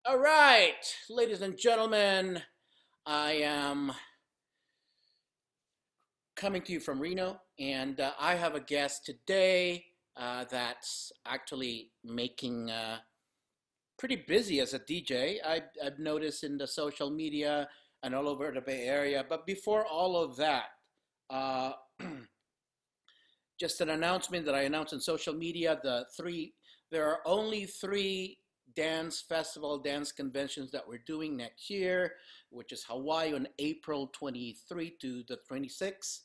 All right, ladies and gentlemen, I am coming to you from Reno, and I have a guest today that's actually making pretty busy as a DJ. I've noticed in the social media and all over the Bay Area. But before all of that, uh, just an announcement that I announced on social media. There are only three dance festival, dance conventions that we're doing next year, which is Hawaii on April 23 to the 26th.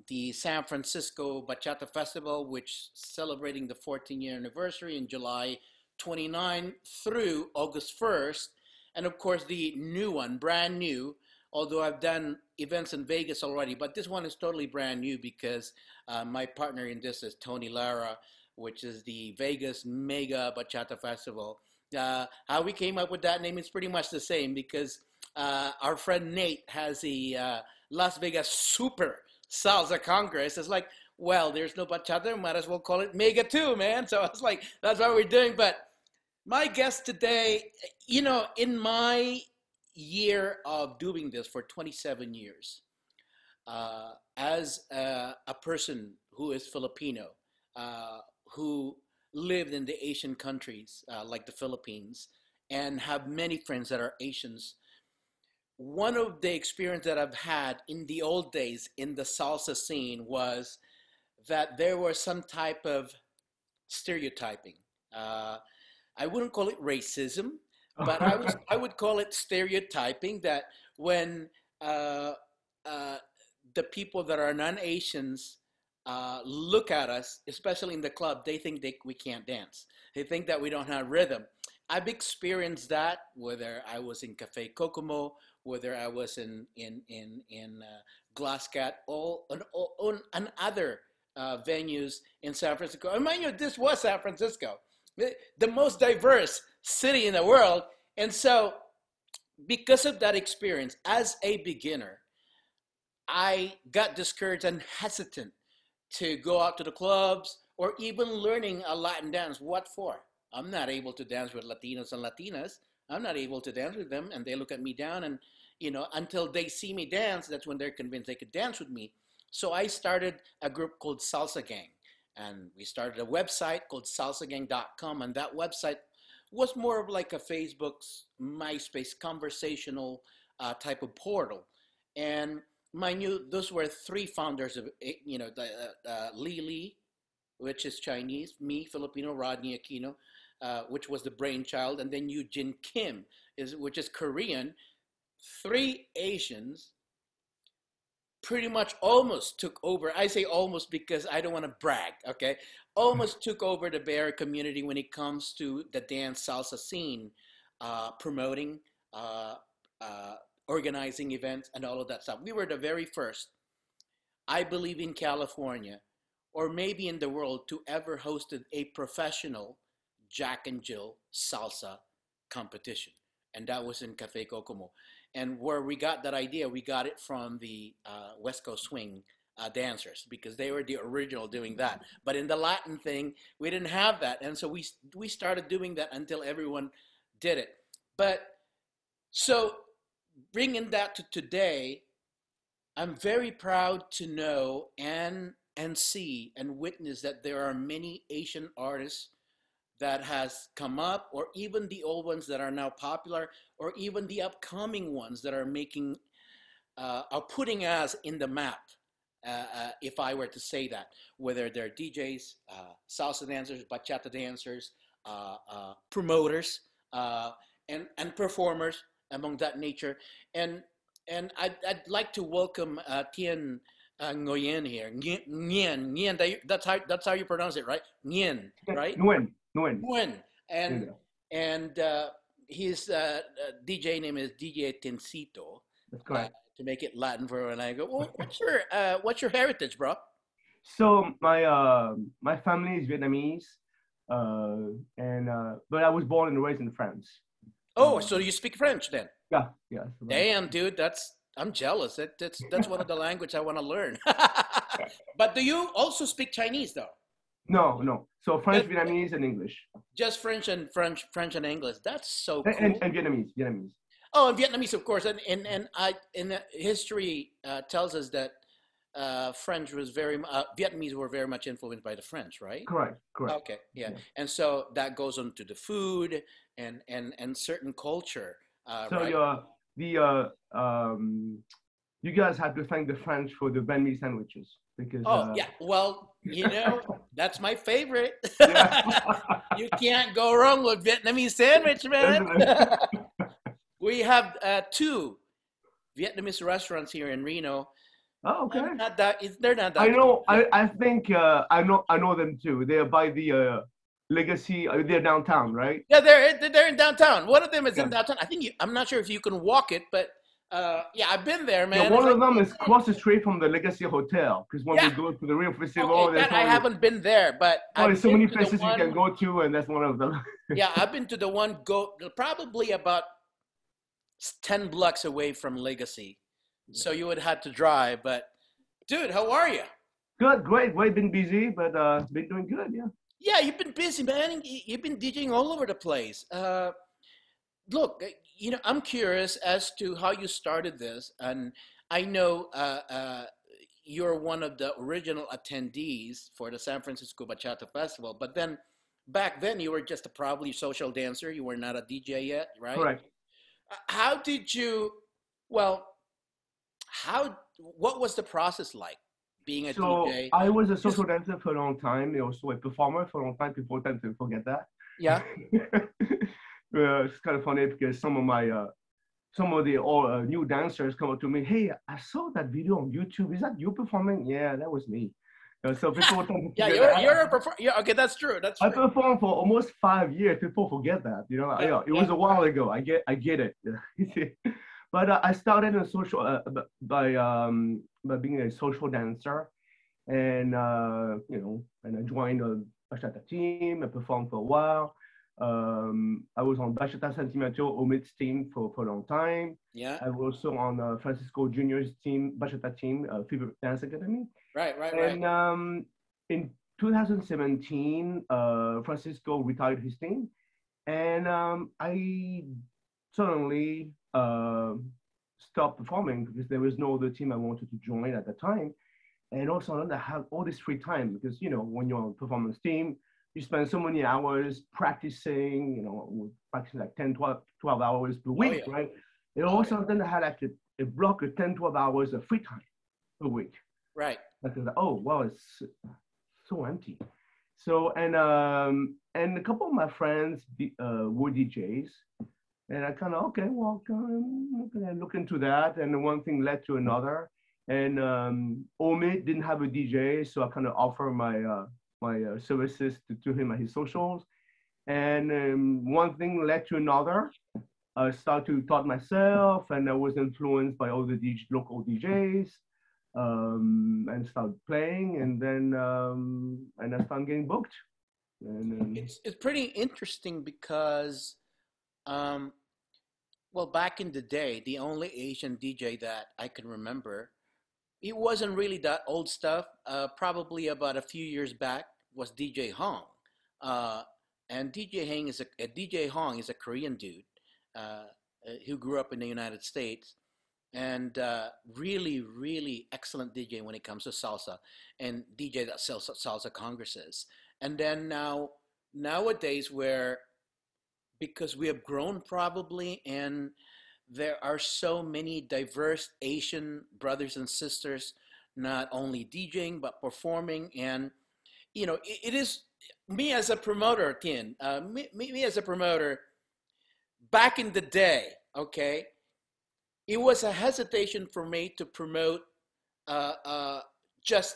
The San Francisco Bachata Festival, which celebrating the 14-year anniversary in July 29 through August 1st. And of course, the new one, brand new, although I've done events in Vegas already, but this one is totally brand new because my partner in this is Tony Lara, which is the Vegas Mega Bachata Festival. How we came up with that name is pretty much the same because our friend Nate has a Las Vegas Super Salsa Congress. It's like, well, there's no bachata, might as well call it Mega 2, man. So I was like, that's what we're doing. But my guest today, in my year of doing this for 27 years, as a person who is Filipino, who lived in the Asian countries like the Philippines, and have many friends that are Asians, one of the experience that I've had in the old days in the salsa scene was that there was some type of stereotyping. I wouldn't call it racism, but I would call it stereotyping that when uh, uh, the people that are non-Asians look at us, especially in the club, they think we can't dance. They think that we don't have rhythm. I've experienced that whether I was in Cafe Kokomo, whether I was in Glasscat, and other venues in San Francisco. And mind you, this was San Francisco, the most diverse city in the world. And so, because of that experience, as a beginner, I got discouraged and hesitant to go out to the clubs or even learning a Latin dance. What for? I'm not able to dance with Latinos and Latinas. I'm not able to dance with them, and they look at me down. And until they see me dance, that's when they're convinced they could dance with me. So I started a group called Salsa Gang, and we started a website called salsagang.com, and that website was more of like a Facebook's MySpace conversational type of portal. And mind you, those were three founders of Li, which is Chinese, me, Filipino, Rodney Aquino, which was the brainchild, and then Eugene Kim, which is Korean. Three Asians pretty much almost took over. I say almost because I don't want to brag, okay? Almost took over the Bay Area community when it comes to the dance salsa scene, promoting, uh, organizing events, and all of that stuff. We were the very first, I believe, in California, or maybe in the world, to ever hosted a professional Jack and Jill salsa competition. And that was in Cafe Kokomo. And where we got that idea, we got it from the West Coast Swing dancers, because they were the original doing that. But in the Latin thing, we didn't have that. And so we started doing that until everyone did it. But so bringing that to today, I'm very proud to know and see and witness that there are many Asian artists that has come up, or even the old ones that are now popular, or even the upcoming ones that are making, are putting us in the map, if I were to say that, whether they're DJs, salsa dancers, bachata dancers, promoters, and performers among that nature. And I'd like to welcome Thien Nguyen here. Nguyen, that's how you pronounce it, right? Nguyen, right? Nguyen, Nguyen. Nguyen. There you And go. and his DJ name is DJ Thiencito. That's correct. To make it Latin for when I go, well, what's your heritage, bro? So my family is Vietnamese, and but I was born and raised in France. Oh, so you speak French then? Yeah, yeah. So Damn, dude, I'm jealous. That's one of the language I want to learn. But do you also speak Chinese though? No, no. So French, Just, Vietnamese, and English, just French and English. That's so and, cool. and Vietnamese, Vietnamese. Oh, and Vietnamese, of course, and history tells us that French was Vietnamese were very much influenced by the French, right? Correct, correct. Okay, yeah, Yeah. and so that goes on to the food and certain culture, So right? the you guys have to thank the French for the banh mi sandwiches because Oh, yeah. Well, that's my favorite. yeah, You can't go wrong with Vietnamese sandwich, man. We have two Vietnamese restaurants here in Reno. oh, okay. They're not I that good. know. I think I know them too. They're by the Legacy. They're downtown, right? Yeah, they're in downtown. One of them is in Yeah. downtown. I'm not sure if you can walk it, but yeah, I've been there, Yeah, man. It's one like, of them is across the street from the Legacy Hotel. Because when we yeah, go to the Rio okay, Festival, that I haven't been there, but there's I've so been many to the places you can one. go to, and that's one of them. Yeah, I've been to the one probably about 10 blocks away from Legacy. So you would have to drive, but dude, how are you? Good, great. We've been busy, but been doing good. Yeah. Yeah, you've been busy, man. You've been DJing all over the place. Look, I'm curious as to how you started this, and I know you're one of the original attendees for the San Francisco Bachata Festival, but then back then you were just a probably social dancer. You were not a DJ yet, right? Correct. How did you? Well, what was the process like being a So DJ? I was a Just social dancer for a long time, and also a performer for a long time. People tend to forget that. yeah, It's kind of funny because some of the all new dancers come up to me. Hey, I saw that video on YouTube. Is that you performing? Yeah, that was me. So people tend to yeah. forget You're that. a performer. Yeah, okay, that's true. That's I true. performed for almost 5 years. People forget that. Yeah, It yeah. was a while ago. I get it. But I started in social by being a social dancer, and and I joined a bachata team. I performed for a while. I was on Bachata Sentimental Omid's team for a long time. Yeah. I was also on Francisco Junior's team, Bachata team, Fever Dance Academy. Right, right, right. And in 2017, Francisco retired his team, and I suddenly stopped performing because there was no other team I wanted to join at the time. And also, I have all this free time because when you're on a performance team, you spend so many hours practicing. Practicing like 10, 12 hours per Oh week, yeah. right? And Oh all of a yeah. sudden, I had like a block of 10, 12 hours of free time per week. Right. I was like, oh wow, it's so empty. So and a couple of my friends were DJs, and I kind of okay, well, can I look into that? And one thing led to another. And Omid didn't have a DJ, so I kind of offer my services to him at his socials. And one thing led to another. I started to taught myself, and I was influenced by all the local DJs, and started playing, and then and I started getting booked. And It's pretty interesting because um well, back in the day, the only Asian DJ that I can remember, it wasn't really that old stuff. Probably about a few years back was DJ Hong. Uh, and DJ Hong is a Korean dude who grew up in the United States, and really, really excellent DJ when it comes to salsa, and DJ that sells salsa congresses. And then nowadays, where because we have grown probably, and there are so many diverse Asian brothers and sisters, not only DJing but performing, and it is me as a promoter, Thien. Me as a promoter, back in the day, okay, it was a hesitation for me to promote uh, uh, just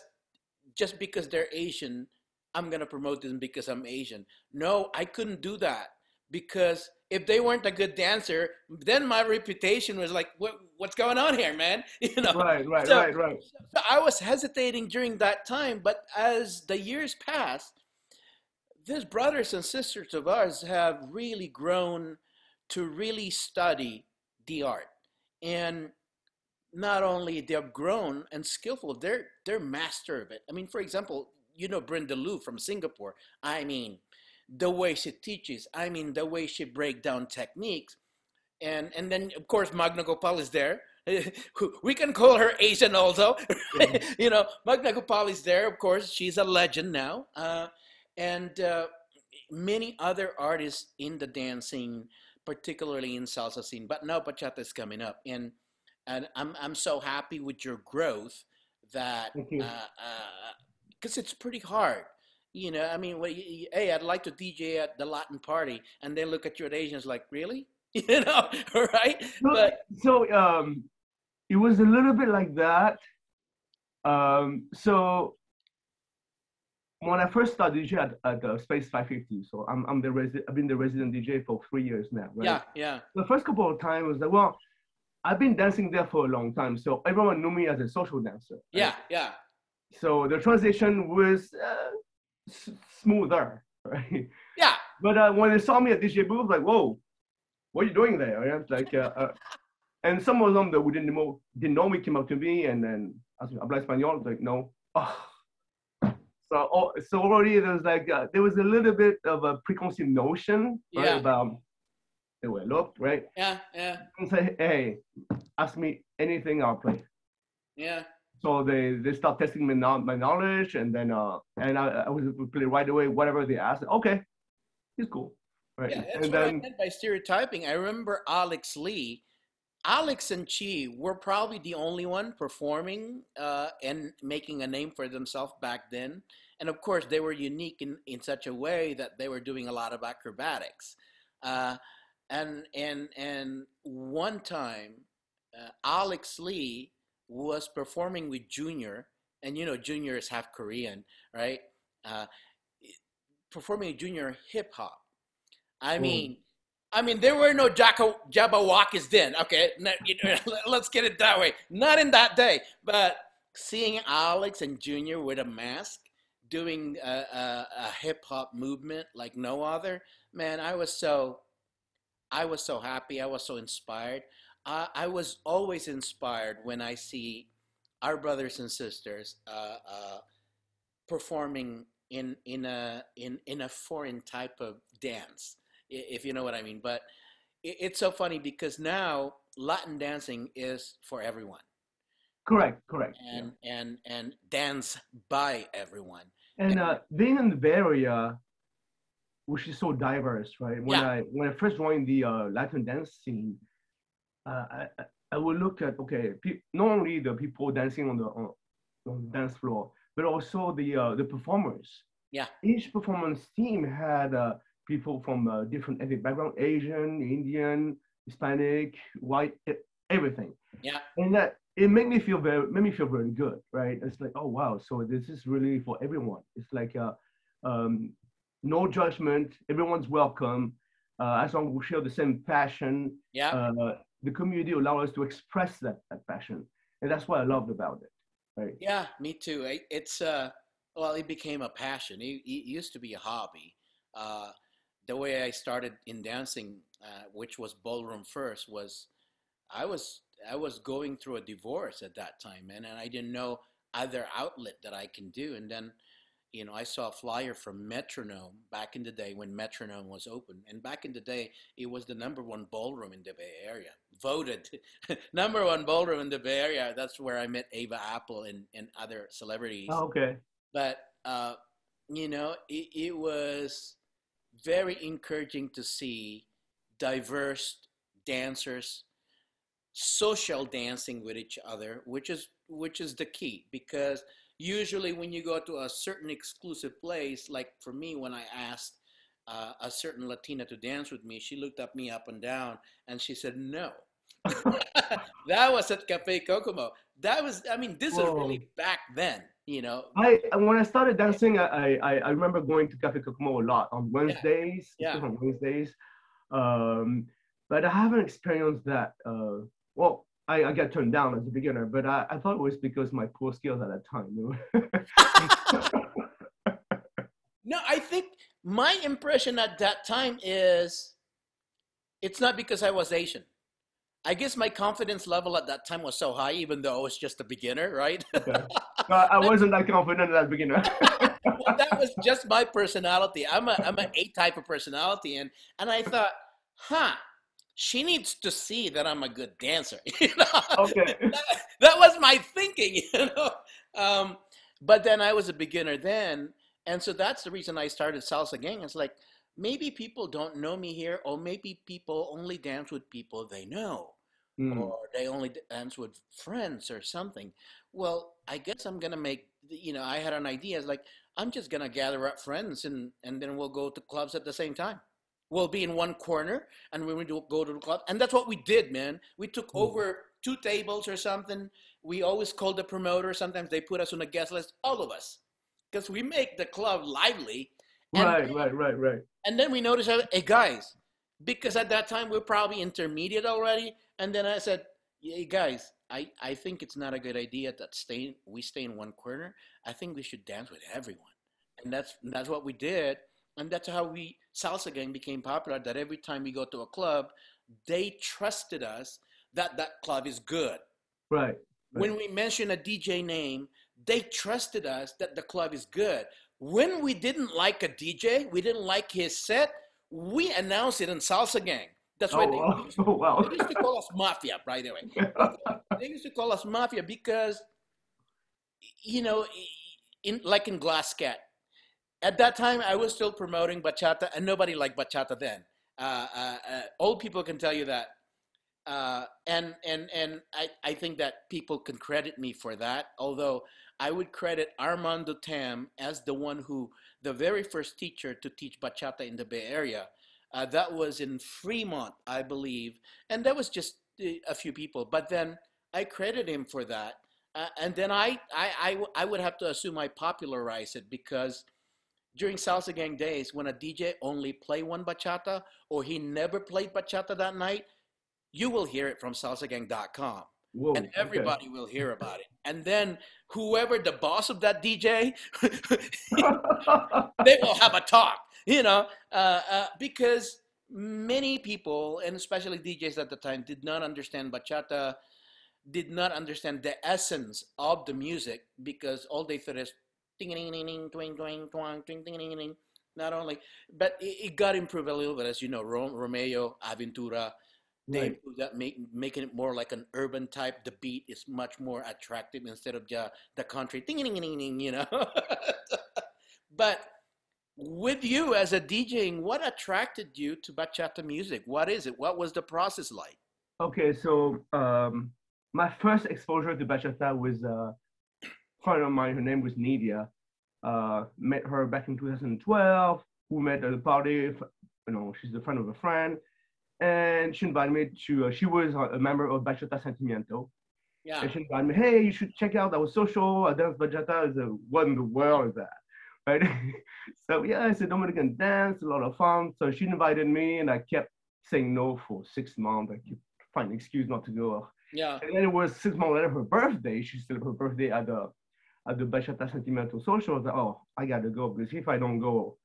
just because they're Asian. I'm gonna promote them because I'm Asian. No, I couldn't do that because if they weren't a good dancer, then my reputation was like, what's going on here, man? right, right, So, right, right. so I was hesitating during that time, but as the years passed, these brothers and sisters of ours have really grown to really study the art. And not only they've grown and skillful, they're master of it. I mean, for example, you know, Brenda Liu from Singapore. I mean, the way she teaches, I mean, the way she break down techniques. And then, of course, Magna Gopal is there. We can call her Asian also. Yeah. You know, Magna Gopal is there, of course. She's a legend now. And many other artists in the dancing, particularly in salsa scene. But now bachata is coming up. And I'm so happy with your growth that, Thank you. because it's pretty hard. You know, I mean, hey, I'd like to DJ at the Latin party, and they look at you at Asians like, really? You know, right? But So it was a little bit like that. So when I first started DJ at the Space 550, so I've been the resident DJ for 3 years now, right? yeah, yeah, The first couple of times was like, well, I've been dancing there for a long time, so everyone knew me as a social dancer. Right? yeah, yeah, So the transition was smoother, right? yeah. But when they saw me at DJ booth, like, whoa, what are you doing there? Right? Like, and some of them that didn't know me came up to me and then asked me, "Habla español?" Like, no. Oh. So already there was a little bit of a preconceived notion, right, Yeah. about the way I look, right? Yeah, yeah, And say, hey, ask me anything, I'll play. yeah. So they start testing my knowledge, and then I was able to play right away whatever they asked. Okay, it's cool, right? Yeah, that's And what I then meant by stereotyping. I remember Alex Lee. Alex and Chi were probably the only one performing and making a name for themselves back then. And of course, they were unique in such a way that they were doing a lot of acrobatics. Uh, and one time, Alex Lee was performing with Junior, and you know Junior is half Korean, right? Uh, performing with Junior hip hop. I mean, there were no Jabberwockies then. Okay, let's get it that way. Not in that day, but seeing Alex and Junior with a mask doing a hip hop movement like no other, man, I was so happy. I was so inspired. I was always inspired when I see our brothers and sisters performing in a foreign type of dance, if you know what I mean. But it's so funny because now Latin dancing is for everyone. correct. And dance by everyone. And being in the Bay Area, which is so diverse, right? Yeah. When I first joined the Latin dance scene, I would look at, okay, not only the people dancing on the dance floor, but also the performers. Yeah. Each performance team had people from different ethnic background: Asian, Indian, Hispanic, white, everything. Yeah. And that it made me feel very good, right? It's like, oh wow, so this is really for everyone. It's like no judgment, everyone's welcome, as long as we share the same passion. Yeah. The community allows us to express that passion, and that's what I loved about it, right? Yeah, me too. It's well, it became a passion. It used to be a hobby. The way I started in dancing, which was ballroom first, was I was going through a divorce at that time, man, and I didn't know other outlet that I can do. And then, you know, I saw a flyer from Metronome back in the day when Metronome was open. And back in the day, it was the #1 ballroom in the Bay Area. Voted #1 ballroom in the Bay Area. That's where I met Ava Apple and other celebrities. Oh, okay. But, you know, it was very encouraging to see diverse dancers social dancing with each other, which is the key, because usually when you go to a certain exclusive place, like for me, when I asked a certain Latina to dance with me, she looked at me up and down and she said no. That was at Cafe Kokomo. That was, I mean, this was really back then, you know. When I started dancing, I remember going to Cafe Kokomo a lot on Wednesdays. Yeah. On Wednesdays. But I haven't experienced that. Well, I got turned down as a beginner, but I thought it was because my poor skills at that time. You know? No, I think my impression at that time is it's not because I was Asian. I guess my confidence level at that time was so high, even though I was just a beginner, right? Okay. I wasn't that confident as a beginner. Well, that was just my personality. I'm an A type of personality, and I thought, huh, she needs to see that I'm a good dancer. Okay. That was my thinking. Um, but then I was a beginner then, and so that's the reason I started salsa gang. It's like maybe people don't know me here, or maybe people only dance with people they know, Mm. or they only dance with friends or something. Well, I guess I'm gonna make, I had an idea. It's like I'm just gonna gather up friends and then we'll go to clubs at the same time. We'll be in one corner and we will go to the club, and that's what we did, man. We took Mm. over two tables or something. We always called the promoter. Sometimes they put us on a guest list, all of us, because we make the club lively. And Right, right, right, right. and then we noticed, hey guys, because at that time we are probably intermediate already. And then I said, hey guys, I think it's not a good idea that we stay in one corner. I think we should dance with everyone. And that's what we did. And that's how we salsa gang became popular. That every time we go to a club, they trusted us that that club is good. Right, right. When we mention a DJ name, they trusted us that the club is good. When we didn't like a DJ, we didn't like his set, we announced it in Salsa Gang. That's why Oh, wow. Oh, wow. they used to call us Mafia, by the way. They used to call us Mafia because, you know, in Glass Cat, at that time I was still promoting bachata, and nobody liked bachata then. Old people can tell you that. And I think that people can credit me for that. Although I would credit Armando Tam as the very first teacher to teach bachata in the Bay Area. That was in Fremont, I believe, and that was just a few people. But then I credit him for that, and then I would have to assume I popularized it because during Salsa Gang days, when a DJ only play one bachata or he never played bachata that night, you will hear it from salsagang.com, and Whoa, okay. everybody will hear about it. And then whoever the boss of that DJ, they will have a talk, because many people, and especially DJs at the time, did not understand bachata, did not understand the essence of the music, because all they thought is ding ding ding ding twing twing twang ding ding ding ding. Not only, but it got improved a little bit, as you know, Romeo, Aventura, they Right. improved that, making it more like an urban type. The beat is much more attractive instead of the country ding ding ding ding. But with you as a DJing, what attracted you to bachata music? What is it? What was the process like? Okay, so my first exposure to bachata was a friend of mine. Her name was Nidia. Met her back in 2012. We met at a party. She's a friend of a friend, and she invited me to. She was a member of Bachata Sentimiento, Yeah, and she invited me. Hey, you should check out our social. I dance bachata. I said, what in the world is that? Right? So yeah, it's a Dominican dance, a lot of fun. So she invited me, and I kept saying no for 6 months. I kept finding an excuse not to go. yeah, And then it was 6 months later, her birthday. She celebrated her birthday at the Bachata Sentimental Social. I was like, oh, I gotta go because if I don't go,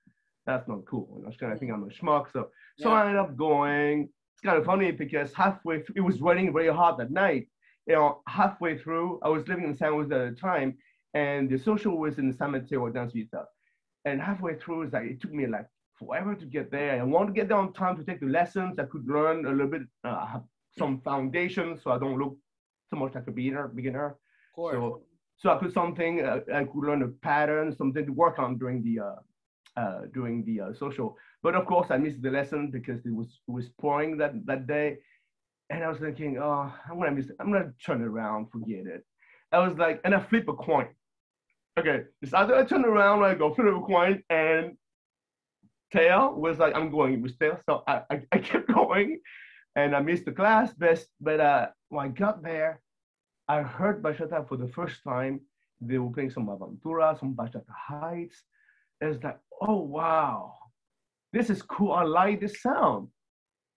that's not cool. I was kind of think I'm a schmuck. So yeah. I ended up going. It's kind of funny because halfway through, it was raining very hard that night. Halfway through, I was living in San Jose at the time, and the social was in San Mateo Dance Vista. And halfway through, it took me like forever to get there. I wanted to get there on time to take the lessons. I could learn a little bit, have some foundation, so I don't look so much like a beginner. Of course. So so I put something I could learn a pattern, something to work on during the social. But of course, I missed the lesson because it was pouring that day, and I was thinking, oh, I'm gonna miss it. I'm gonna turn it around, forget it. I was like, and I flip a coin. Okay, it's either I turn around or I go flip a coin, and tail was like I'm going with tail, so I kept going, and I missed the class. But when I got there, I heard bachata for the first time. They were playing some aventura, some bachata heights. It's like, oh wow, this is cool. I like this sound.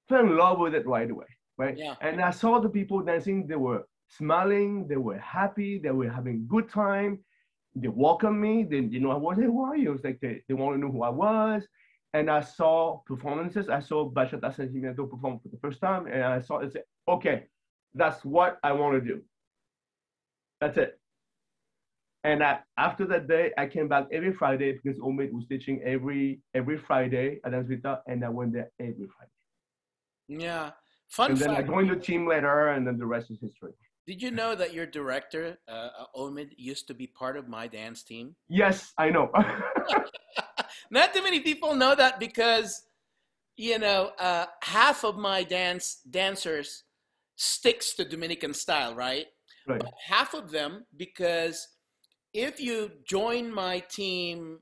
Fell in love with it right away, right? Yeah. And I saw the people dancing. They were smiling. They were happy. They were having good time. They welcomed me. They didn't know I was. Hey, who are you? It was like they want to know who I was. And I saw performances. I saw Bachata Sentimiento perform for the first time, and I saw it. Said, okay, that's what I want to do. That's it. And after that day, I came back every Friday because Omid was teaching every Friday at Ansvita, and I went there every Friday. Yeah. Fun And then I fact. joined the team later, and then the rest is history. Did you know that your director, Omid, used to be part of my dance team? Yes, I know. Not too many people know that because, half of my dancers sticks to Dominican style, right? Right. But half of them, because if you join my team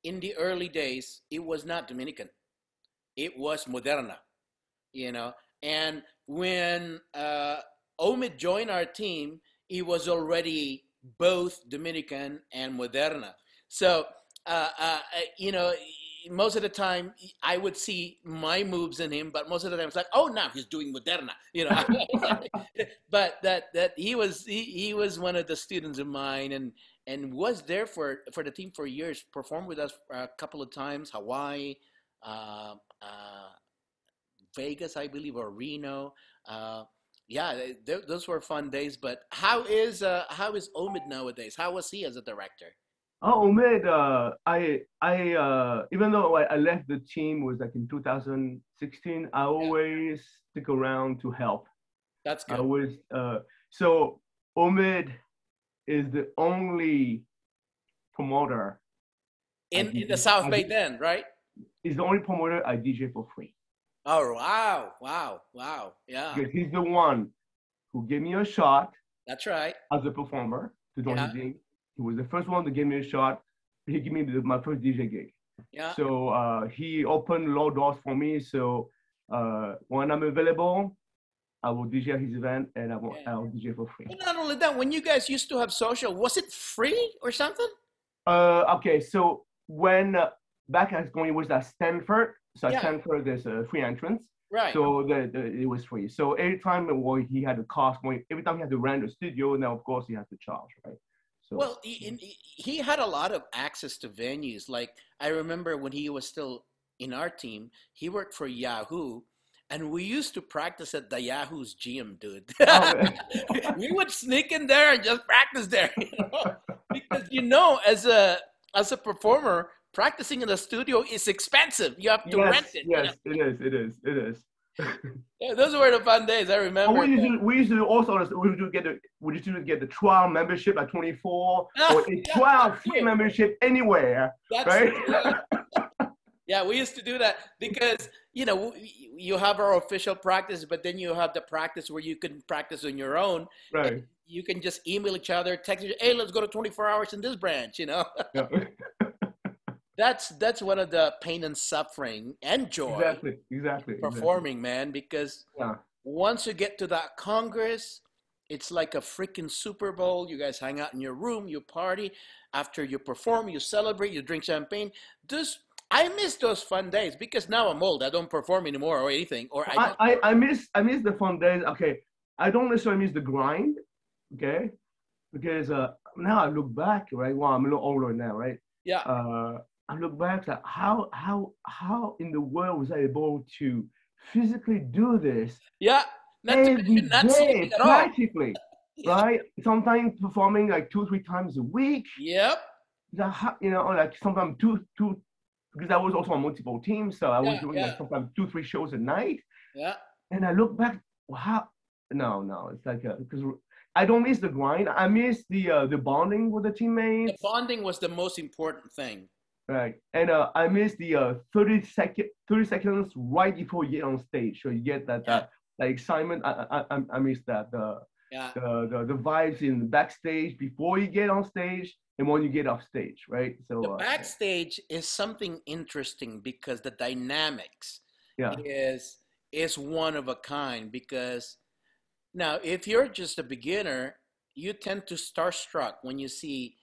in the early days, it was not Dominican. It was Moderna, you know. And when Omid joined our team, he was already both Dominican and Moderna. So, uh, uh, you know, most of the time I would see my moves in him, but most of the time it's like, oh, now he's doing Moderna, but that he was one of the students of mine, and was there for the team for years. Performed with us a couple of times, Hawaii, uh, uh, Vegas, I believe, or Reno. Uh, yeah, those were fun days. But how is Omid nowadays? How was he as a director? Oh, Omid, even though I left the team was like in 2016, I Yeah, always stick around to help. that's I good. always so Omid is the only promoter I In the DJ. South Bay then, right? He's the only promoter I DJ for free Oh, wow, wow, wow. Yeah, because he's the one who gave me a shot that's right. as a performer to join Yeah, his team. He was the first one to give me a shot. He gave me my first DJ gig. yeah, So he opened a lot of doors for me. So when I'm available, I will DJ his event and yeah. I'll DJ for free. But not only that, when you guys used to have social, was it free or something? Okay, so when back at going, it was at Stanford. So at Yeah, Stanford, there's a free entrance. right. So it was free. So every time he had a cost going, every time he had to rent a studio, now of course he has to charge, right? So Well, he had a lot of access to venues. Like I remember when he was still in our team, he worked for Yahoo, and we used to practice at the Yahoo's gym, dude. oh, We would sneak in there and just practice there, because as a performer, practicing in the studio is expensive. You have to rent yes, it. yes, it is. Yeah, those were the fun days. I Oh, remember. we used to also we used to get the trial membership at 24 or a Yeah, trial that's free true. membership anywhere, That's right? yeah. Yeah, we used to do that because you have our official practice, but then you have the practice where you can practice on your own, and Right. you can just email each other, text each, hey, let's go to 24 hours in this branch. Yeah. That's one of the pain and suffering and joy Exactly. performing, man, because Yeah. once you get to that Congress, it's like a freaking Super Bowl. You guys hang out in your room, you party. After you perform, you celebrate, you drink champagne. Those I miss those fun days because now I'm old. I don't perform anymore or anything, or I don't. I miss the fun days. Okay, I don't necessarily miss the grind. Okay, because now I look back, right? Well, I'm a little older now, right? Yeah, Uh, I look back like how in the world was I able to physically do this yeah. Not to every mention not sleeping day, at all. practically, Yeah. right? Sometimes performing like 2 3 times a week. Yep. Like sometimes two because I was also on multiple teams, so I was Yeah. doing like Yeah. sometimes 2 3 shows a night. Yeah. And I look back, wow, no, it's like because I don't miss the grind. I miss the bonding with the The teammates, bonding was the most important thing. right? And I miss the 30 seconds right before you get on stage, so you get that Yeah. that excitement. I miss that Yeah. the vibes in the backstage before you get on stage and when you get off stage, right? The So backstage is something interesting because the dynamics yeah, is one of a kind. Because now, if you're just a beginner, you tend to starstruck when you see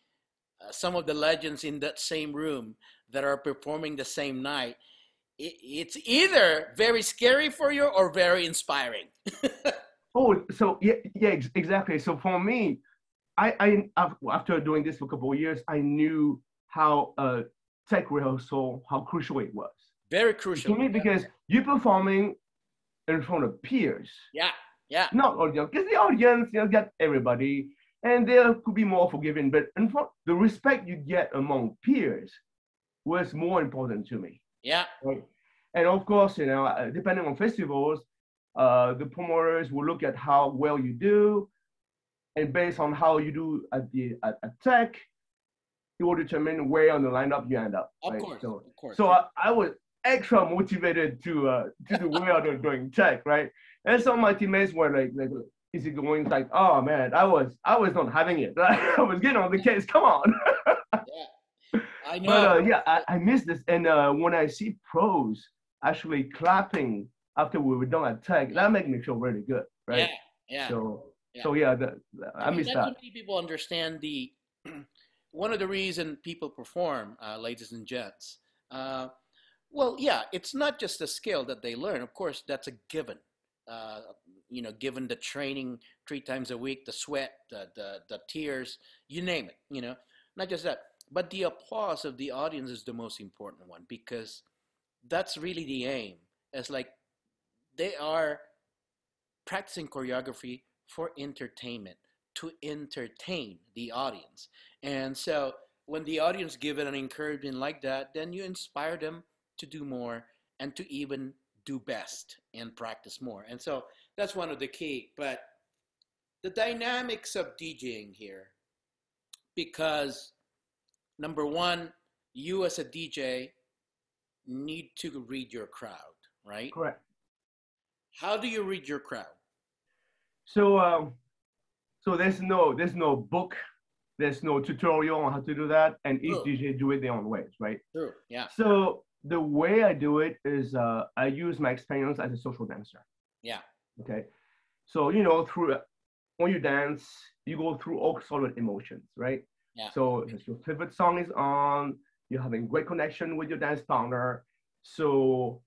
some of the legends in that same room that are performing the same night. It's either very scary for you or very inspiring. oh, so yeah, exactly. So for me, after doing this for a couple of years, I knew how tech rehearsal, how crucial it was Very to crucial. me because you're performing in front of peers, Yeah, yeah, not audience, because the audience, got everybody, and they could be more forgiving. But the respect you get among peers was more important to me. Yeah. Right? And of course, you know, depending on festivals, the promoters will look at how well you do, and based on how you do at tech, it will determine where on the lineup you end up. Of Right? course. So, Of course. so I was extra motivated to do well during tech, right? And some of my teammates were like is it going like, oh man, I was not having it. I was getting on the case. Come on. Yeah. I know. But yeah, I miss this. And when I see pros actually clapping after we were done at tech, that makes me feel really good, right? Yeah. So Yeah. so yeah, I miss not that. too many people understand the one of the reason people perform, ladies and gents. Well, yeah, it's not just the skill that they learn. Of course, that's a given. Uh, you know, given the training 3 times a week, the sweat, the tears, you name it. You know, not just that, but the applause of the audience is the most important one because that's really the aim. It's like they are practicing choreography for entertainment, to entertain the audience. And so when the audience give it an encouragement like that, then you inspire them to do more and to even do best and practice more. And so that's one of the key. But the dynamics of DJing here, because number one, you as a DJ need to read your crowd, right? Correct. How do you read your crowd? So so there's no book, there's no tutorial on how to do that, and each True. DJ do it their own ways, right? True. Yeah. So the way I do it is I use my experience as a social dancer. Yeah. Okay. So you know, through when you dance, you go through all sorts of emotions, right? Yeah. So if your favorite song is on, you're having great connection with your dance partner. So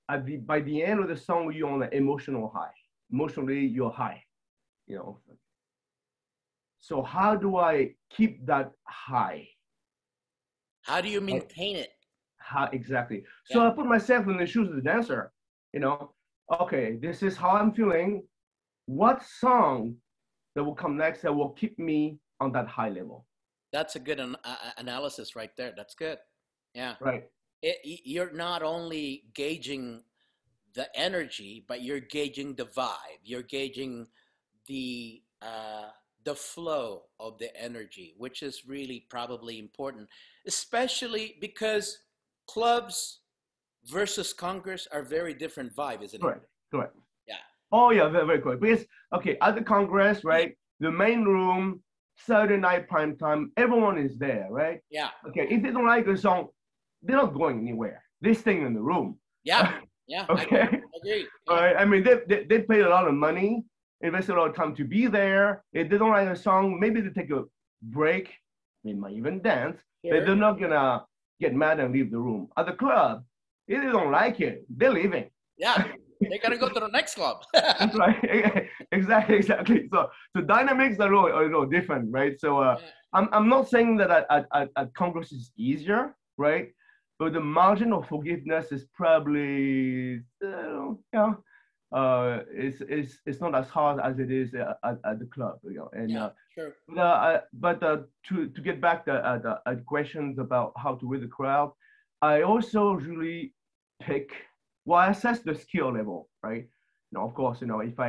by the end of the song, you're on an emotional high. Emotionally, you're high, you know. So how do I keep that high? How do you Right? maintain it? How exactly? So Yeah. I put myself in the shoes of the dancer. You know, okay, this is how I'm feeling. What song that will come next that will keep me on that high level? That's a good analysis right there. That's good. Yeah. Right. You're not only gauging the energy, but you're gauging the vibe. You're gauging the uh, the flow of the energy, which is really probably important, especially because clubs versus Congress are very different vibe, isn't it? Correct. Correct. Yeah. Oh yeah, very, very correct. Because okay, at the Congress, right, the main room, Saturday night prime time, everyone is there, right? Yeah. Okay, if they don't like a song, they're not going anywhere. They're staying in the room. Yeah. Yeah. I agree. Okay. I agree. All Yeah. right. I mean, they paid a lot of money, invested a lot of time to be there. If they don't like a song, maybe they take a break. They might even dance. But Sure. they're not gonna get mad and leave the room. At the club, if they don't like it, they're leaving. Yeah. They gotta go to the next club. That's right. Exactly, exactly. So dynamics are a little different, right? So Yeah. I'm not saying that at Congress is easier, right? But the margin of forgiveness is probably it's not as hard as it is at the club, you know. And Yeah. Sure. to get back the questions about how to read the crowd, I also really pick well, I assess the skill level, right? Now, of course, you know, if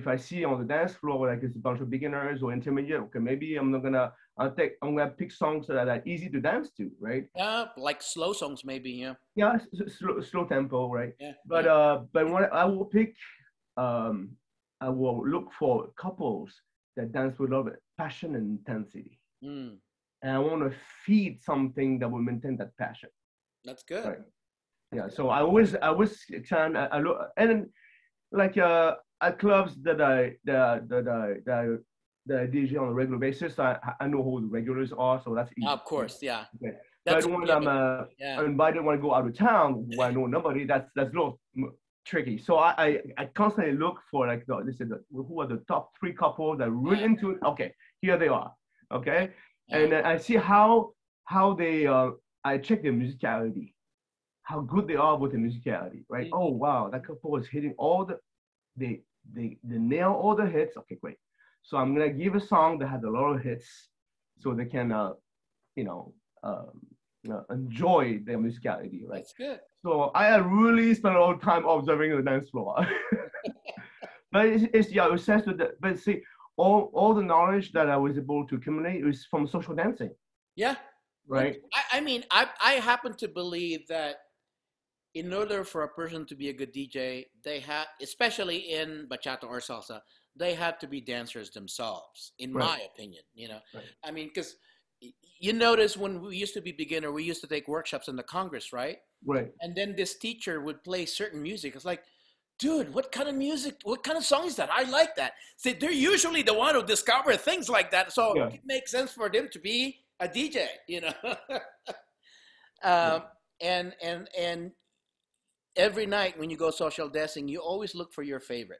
I see on the dance floor like it's a bunch of beginners or intermediate, okay, maybe I'm not gonna I'm gonna pick songs that are easy to dance to, right? Yeah. Like slow songs, maybe. Yeah. Yeah, slow tempo, right? Yeah. But when I will pick, um, I will look for couples that dance with a lot of passion and intensity, Mm, and I want to feed something that will maintain that passion, that's good. right? Yeah, so I always try and I look and then, like at clubs that I DJ on a regular basis, I know who the regulars are, so that's easy. Of course. Yeah. Okay. That's But a when given. I'm Yeah. invited when I go out of town where I know nobody, that's a little tricky. So I constantly look for like who are the top 3 couples that are really Yeah. into it. Okay, here they are. Okay, Yeah. and then I see how they I check their musicality, how good they are with the musicality, right? Oh Mhm. wow, that couple is hitting all the they nail all the hits. Okay, great. So I'm gonna give a song that has a lot of hits, so they can, you know, enjoy their musicality, right? That's good. So I really spent a lot of time observing the dance floor. But yeah, it says that. But see, all the knowledge that I was able to accumulate is from social dancing, Yeah. Which, right? I mean, I happen to believe that in order for a person to be a good DJ, they have, especially in bachata or salsa, they have to be dancers themselves, in Right, my opinion. You know, right, I mean, because you notice when we used to be beginner, we used to take workshops in the Congress, right? right. And then this teacher would play certain music. It's like, dude, what kind of music, what kind of song is that? I like that. See, they're usually the one who discover things like that. So Yeah, it makes sense for them to be a DJ, you know? yeah. um, and every night when you go social dancing, you always look for your favorite.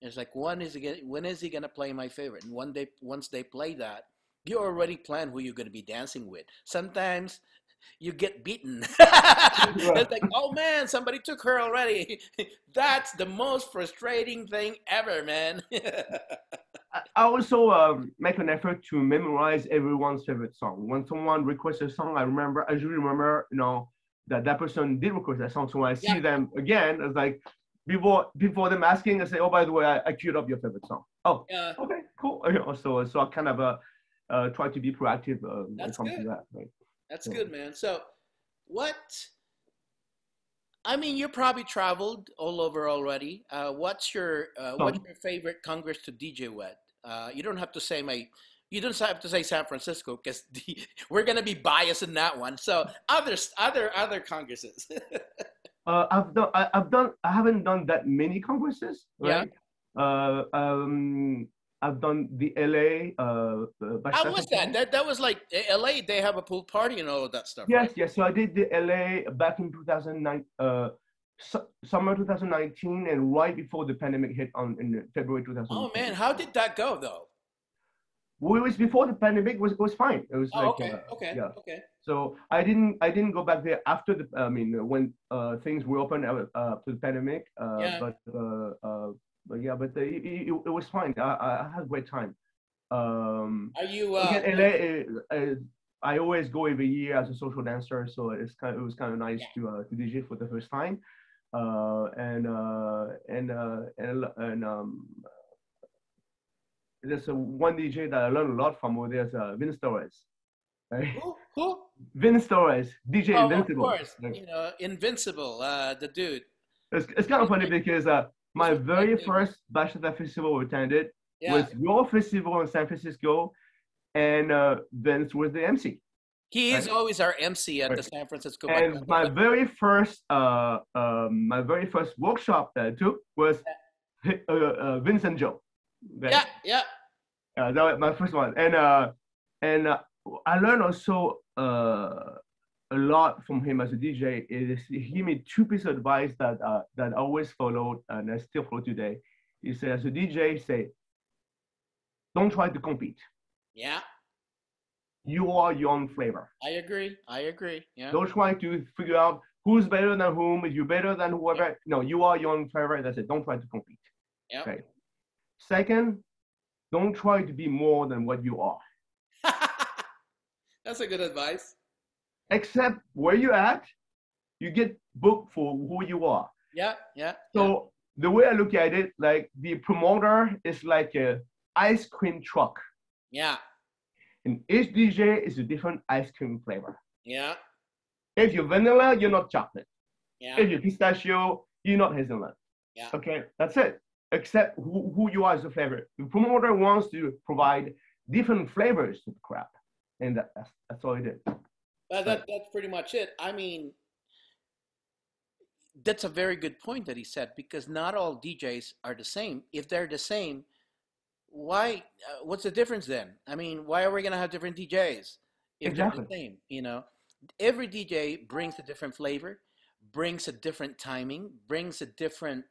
And it's like, when is he gonna play my favorite? And one day, once they play that, you already plan who you're gonna be dancing with. Sometimes you get beaten. It's like, oh man, somebody took her already. That's the most frustrating thing ever, man. I also make an effort to memorize everyone's favorite song. When someone requests a song, I usually remember, that that person did request that song. So when I Yeah, see them again, it's like before them asking, I say, oh, by the way, I queued up your favorite song. Oh, yeah, okay, cool. So I kind of try to be proactive when it that's comes to good. that, right? That's So, good, man. So, what? I mean, you probably traveled all over already. What's some your favorite Congress to DJ with? You don't have to say you don't have to say San Francisco because we're gonna be biased in that one. So other congresses. I haven't done that many congresses, Yeah. right? Uh, I've done the LA How Bachata was that? Festival. That was like LA. They have a pool party and all of that stuff, right? Yes, yes. So I did the LA back in 2009, summer 2019, and right before the pandemic hit on in February Oh man, 2020. how did that go though? Well, it was before the pandemic was fine. It was Oh, like okay, okay, yeah. okay. So I didn't go back there after the when things were open to the pandemic. Yeah. But yeah, but it was fine. I had a great time. Um, Are you? Again, LA. I always go every year as a social dancer, so it was kind of nice Yeah. to DJ for the first time. There's a one DJ that I learned a lot from. There's Vince Torres, right? Who? Vince Torres, DJ Oh, of Invincible. course. You know, Invincible, the dude. It's kind of He's funny my, because he's my one of my very favorite. first Bachata festival attended Yeah. was your festival in San Francisco, and Vince was the MC, He is right? always our MC at Right. the San Francisco And Bachata Festival. my very first workshop that I took was Vince and Joe. Okay, Yeah, yeah, that was my first one, and I learned also a lot from him as a DJ. Is he gave me two pieces of advice that I always followed and I still follow today. He said, as a DJ, say, don't try to compete. yeah. You are your own flavor. I agree. I agree. Yeah, Don't try to figure out who's better than whom. If you're better than yeah, whoever, no, you are your own flavor. That's it. Don't try to compete. yeah. Okay. Second, don't try to be more than what you are. That's a good advice. Except where you're at, you get booked for who you are. Yeah, yeah, yeah, So the way I look at it, like the promoter is like a ice cream truck, yeah, and each DJ is a different ice cream flavor. yeah, If you're vanilla, you're not chocolate. yeah, If you're pistachio, you're not hazelnut. yeah. Okay, that's it. Except who you are as a flavor. The promoter wants to provide different flavors to the crowd, and that's all he did. But Right. that's pretty much it. I mean, that's a very good point that he said because not all DJs are the same. If they're the same, why? What's the difference then? I mean, why are we gonna have different DJs if they're the Exactly. same? You know, every DJ brings a different flavor, brings a different timing, brings a different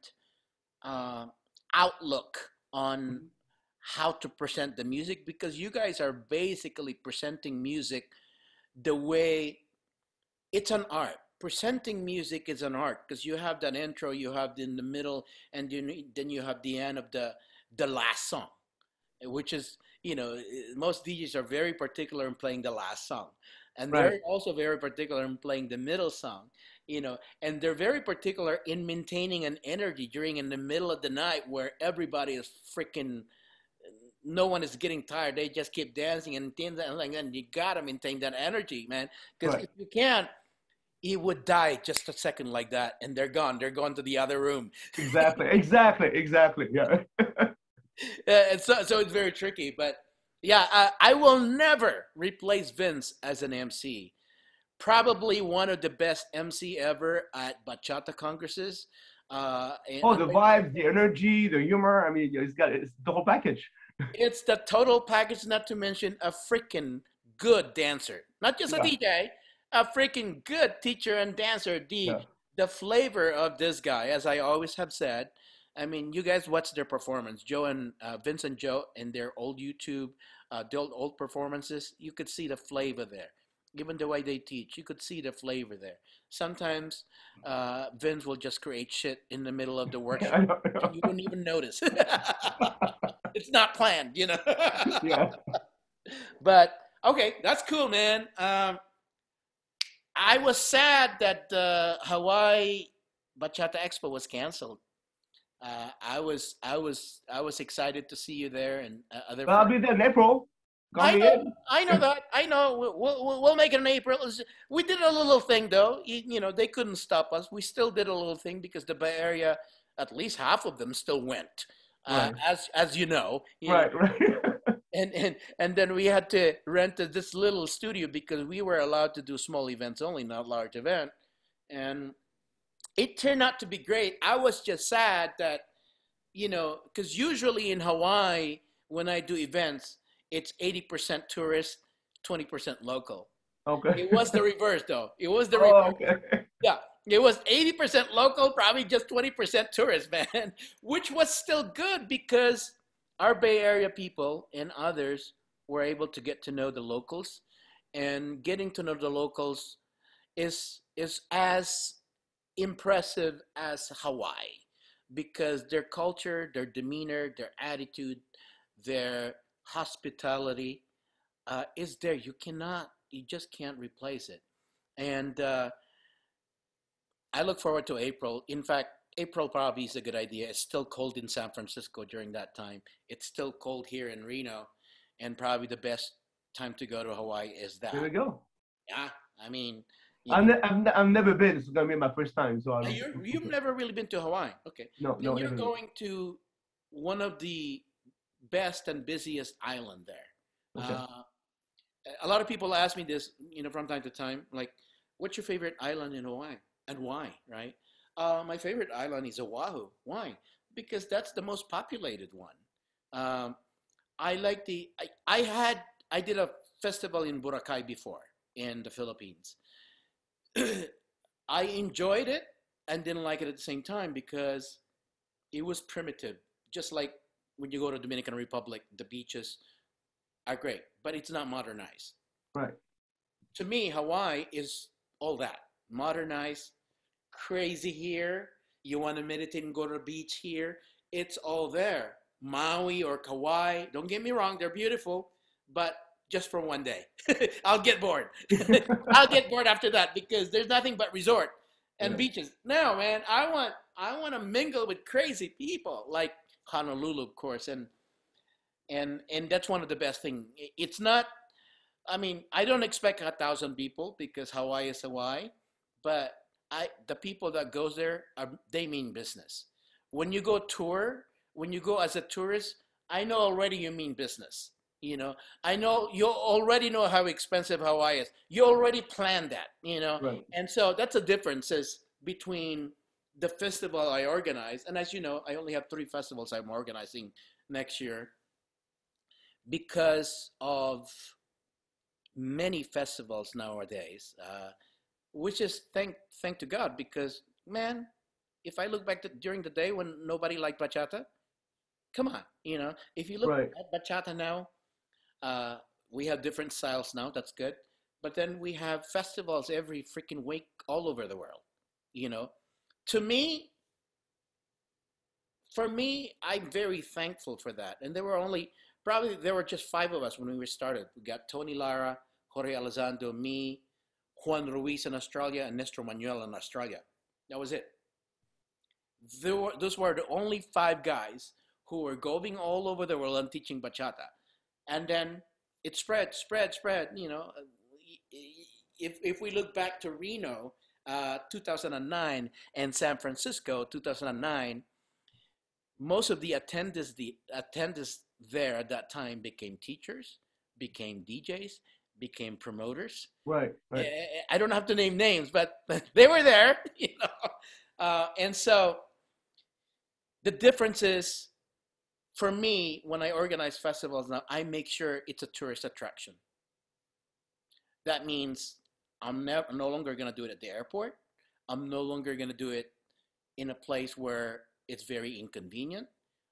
uh, outlook on Mhm. how to present the music because you guys are basically presenting music the way it's an art. Presenting music is an art because you have that intro, you have in the middle, and then you have the end of the last song. which is, most DJs are very particular in playing the last song. And Right. they're also very particular in playing the middle song, and they're very particular in maintaining an energy during in the middle of the night where everybody is freaking, no one is getting tired. They just keep dancing and things like that. And you gotta maintain that energy, man. Because Right. if you can't, he would die just a second like that, and they're gone. They're gone to the other room. Exactly. Exactly. Exactly. Yeah. And so it's very tricky. But yeah, I will never replace Vince as an MC. Probably one of the best MC ever at Bachata congresses. Oh, the vibes, the energy, the humor. I mean, it's the whole package. It's the total package, not to mention a freaking good dancer. Not just a Yeah. DJ, a freaking good teacher and dancer. The Yeah. the flavor of this guy, as I always have said. I mean, you guys watch their performance, Joe and Vince and Joe, and their old YouTube, the old performances. You could see the flavor there. Even the way they teach, you could see the flavor there. Sometimes Vince will just create shit in the middle of the I workshop, know, I and know. you don't even notice. It's not planned. Yeah. But okay, that's cool, man. I was sad that the Hawaii Bachata Expo was canceled. I was excited to see you there and other Well, I'll friends. be there in April. Call I me know, in. I know that. I know. We'll make it in April. We did a little thing though. They couldn't stop us. We still did a little thing because the Bay Area, at least half of them still went. Right. As you know, Right. Right. and then we had to rent this little studio because we were allowed to do small events only, not large event. And it turned out to be great. I was just sad that, because usually in Hawaii, when I do events, it's 80% tourist, 20% local. Okay. It was the reverse, though. It was the Oh, reverse. okay. Yeah, it was 80% local, probably just 20% tourist, man, which was still good because our Bay Area people and others were able to get to know the locals, and getting to know the locals is as impressive as Hawaii because their culture, their demeanor, their attitude, their hospitality is there. You just can't replace it. And I look forward to April. In fact, April probably is a good idea. It's still cold in San Francisco during that time. It's still cold here in Reno, and probably the best time to go to Hawaii is There we that. go. Yeah, I mean, you know, I've never been. It's gonna be my first time, so you've never really been to Hawaii. Okay, no, then no, you're never been. going to one of the best and busiest island there. Okay. Uh, a lot of people ask me this, from time to time, like, what's your favorite island in Hawaii and why, right? My favorite island is Oahu. Why? Because that's the most populated one. Um, I like I did a festival in Boracay before in the Philippines. I enjoyed it and didn't like it at the same time because it was primitive. Just like when you go to Dominican Republic, the beaches are great, but it's not modernized. Right. To me, Hawaii is all that modernized, crazy here. You want to meditate and go to the beach here. It's all there. Maui or Kauai, don't get me wrong, they're beautiful, but just for one day. I'll get bored. I'll get bored after that because there's nothing but resort and Yeah. beaches. No, man, I want to mingle with crazy people like Honolulu, of course, and that's one of the best things. It's not. I mean, I don't expect 1,000 people because Hawaii is Hawaii, but the people that goes there they mean business. When you go tour, when you go as a tourist, I know already you mean business. I know you already know how expensive Hawaii is. You already planned that. Right. And so that's the differences between the festival I organize, and as you know, I only have 3 festivals I'm organizing next year because of many festivals nowadays, which is thank to God because man, if I look back during the day when nobody liked bachata, come on, if you look Right. at bachata now, uh, we have different styles now. That's good, but then we have festivals every freaking week all over the world. You know, to me, for me, I'm very thankful for that. And there were only probably there were just five of us when we started. We got Tony Lara, Jorge Elizondo, me, Juan Ruiz in Australia, and Nestor Manuel in Australia. That was it. Those were the only five guys who were going all over the world and teaching bachata. And then it spread. You know, if we look back to Reno, 2009, and San Francisco, 2009, most of the attendees there at that time became teachers, became DJs, became promoters. Right. I don't have to name names, but they were there, you know. And so the difference is, for me, when I organize festivals now, I make sure it's a tourist attraction. That means I'm no longer going to do it at the airport. I'm no longer going to do it in a place where it's very inconvenient.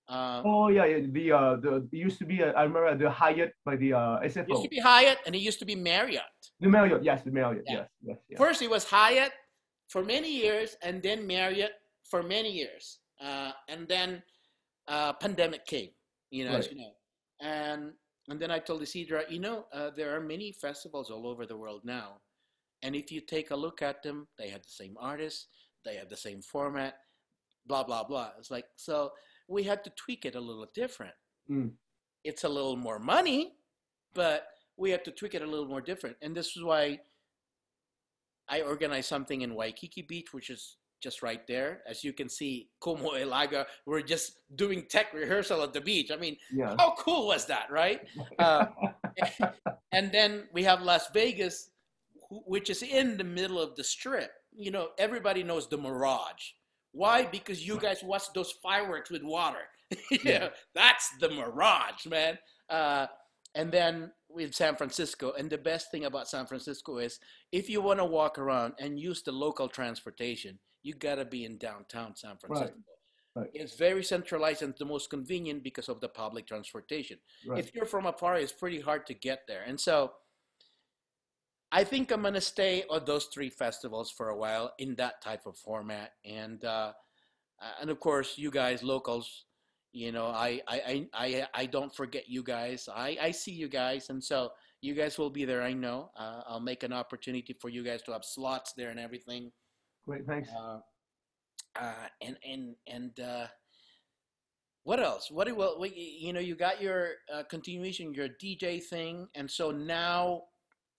Oh yeah. The it used to be I remember the Hyatt by the SFO. It used to be Hyatt, and it used to be Marriott. The Marriott, yes, the Marriott, Yeah. yes. First, it was Hyatt for many years, and then Marriott for many years, and then pandemic came. You know, Right. as you know, and then I told Isidra, you know, there are many festivals all over the world now, and if you take a look at them, they have the same artists, they have the same format, blah blah blah. It's like, so we had to tweak it a little different. Mm. It's a little more money, but we have to tweak it a little more different. And this is why I organized something in Waikiki Beach, which is just right there. As you can see, Como Elaga, we're just doing tech rehearsal at the beach. I mean, Yeah. how cool was that, right? And then we have Las Vegas, which is in the middle of the strip. You know, everybody knows the Mirage. Why? Because you guys watch those fireworks with water. Yeah, that's the Mirage, man. And then with San Francisco, and the best thing about San Francisco is if you want to walk around and use the local transportation, you got to be in downtown San Francisco. Right. It's very centralized and the most convenient because of the public transportation. Right. If you're from afar, it's pretty hard to get there. And so I think I'm going to stay on those three festivals for a while in that type of format. And of course, you guys, locals, you know, I don't forget you guys. I see you guys. And so you guys will be there, I know. I'll make an opportunity for you guys to have slots there and everything. Great, thanks. What else? You know, you got your continuation, your DJ thing. And so now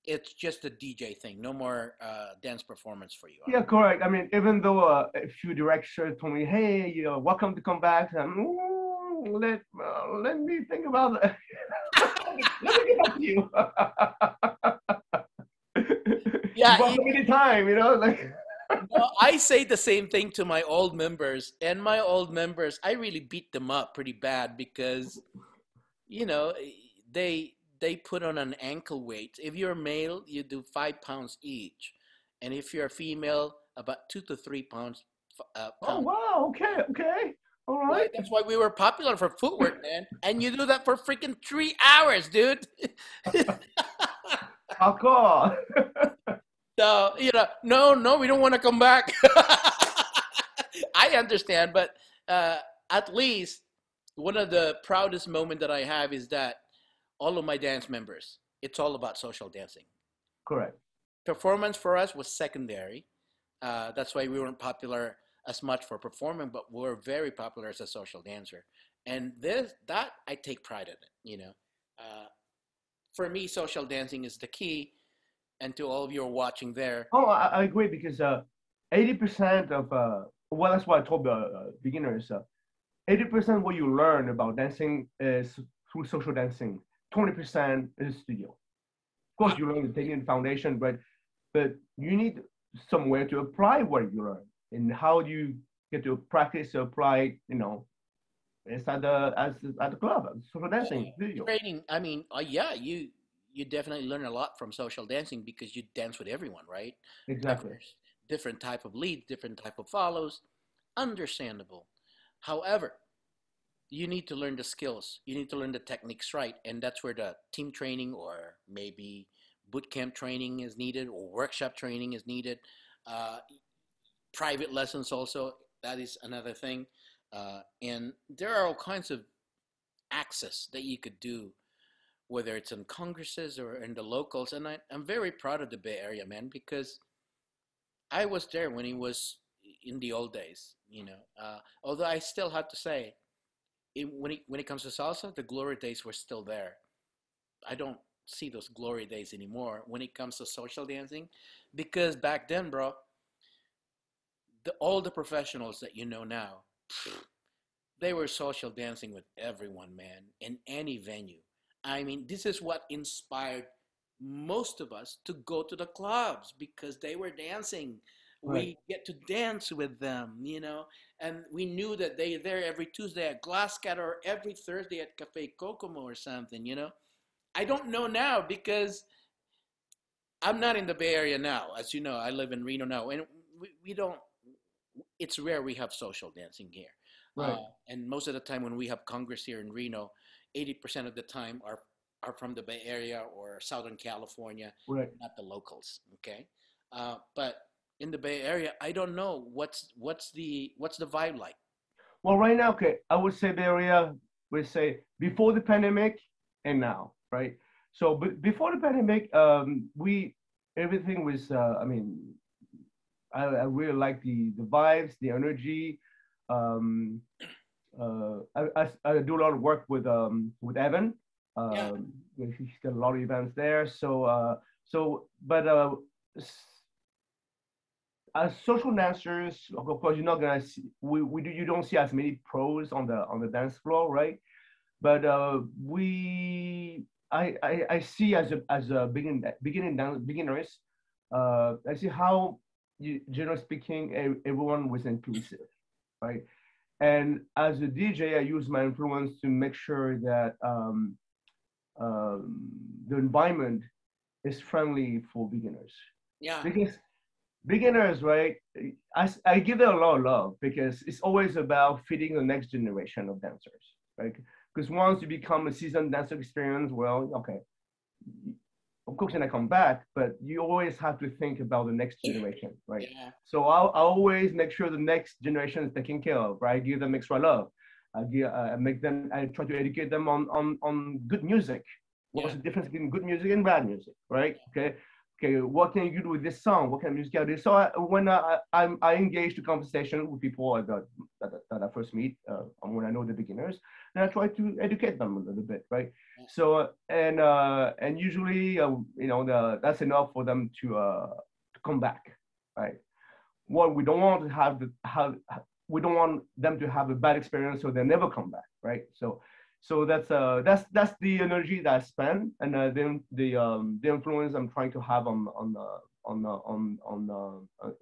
it's just a DJ thing, no more dance performance for you. Yeah, correct. I mean, even though a few directors told me, "Hey, you know, welcome to come back," let me think about it. Let me get back to you. Yeah, anytime, you know, like. No, I say the same thing to my old members, and my old members, I really beat them up pretty bad because, you know, they put on an ankle weight. If you're male, you do 5 pounds each, and if you're a female, about 2 to 3 pounds. Oh wow! Okay, all right. Right? That's why we were popular for footwork, man. And you do that for freaking 3 hours, dude. How cool. So, you know, no, we don't want to come back. I understand, but at least one of the proudest moments that I have is that all of my dance members, it's all about social dancing. Correct. Performance for us was secondary. That's why we weren't popular as much for performing, but we're very popular as a social dancer. And that I take pride in it, you know. For me, social dancing is the key. And to all of you who are watching there. Oh, I agree because 80% of, well, that's what I told the beginners. 80% what you learn about dancing is through social dancing. 20% is studio. Of course, you learn the technique foundation, but you need somewhere to apply what you learn. And how do you get to practice, apply, you know, it's at the club, social dancing studio. Training, I mean, yeah, you definitely learn a lot from social dancing because you dance with everyone, right? Exactly. Different type of leads, different type of follows. Understandable. However, you need to learn the skills. You need to learn the techniques right. And that's where the team training or maybe boot camp training is needed or workshop training is needed. Private lessons also, that is another thing. And there are all kinds of access that you could do, whether it's in congresses or in the locals. And I'm very proud of the Bay Area, man, because I was there when he was in the old days, you know. Although I still have to say, when it comes to salsa, the glory days were still there. I don't see those glory days anymore when it comes to social dancing, because back then, bro, all the professionals that you know now, they were social dancing with everyone, man, in any venue. I mean, this is what inspired most of us to go to the clubs because they were dancing. Right. We get to dance with them, you know, and we knew that they're there every Tuesday at Glasscat or every Thursday at Cafe Kokomo or something, you know. I don't know now because I'm not in the Bay Area now. As you know, I live in Reno now, and we don't. It's rare we have social dancing here, Right. and most of the time when we have Congress here in Reno, 80% of the time are from the Bay Area or Southern California, Right. not the locals. Okay, but in the Bay Area, I don't know what's the vibe like. Well, right now, okay, I would say the area would say before the pandemic and now, right? So before the pandemic, we everything was. I mean, I really like the vibes, the energy. Um, I do a lot of work with Evan. Yeah, He's got a lot of events there. But as social dancers, of course, you're not gonna see you don't see as many pros on the dance floor, right? But I see as a beginners, I see how generally speaking, everyone was inclusive, right? And as a DJ, I use my influence to make sure that the environment is friendly for beginners. yeah, Because beginners, right? I give them a lot of love because it's always about feeding the next generation of dancers, right? Because once you become a seasoned dancer experience, well, okay, of course, when I come back, but you always have to think about the next generation, right? yeah, So I always make sure the next generation is taken care of, right? I give them extra love. I try to educate them on good music. What's yeah, the difference between good music and bad music, right? Okay, what can you do with this song? What kind of music can I do? So I engage the conversation with people that I first meet, when I know the beginners, and I try to educate them a little bit, right? yeah, So and usually that's enough for them to come back, right? What we don't want to have we don't want them to have a bad experience so they never come back, right? So that's the energy that I spend, and then the influence I'm trying to have in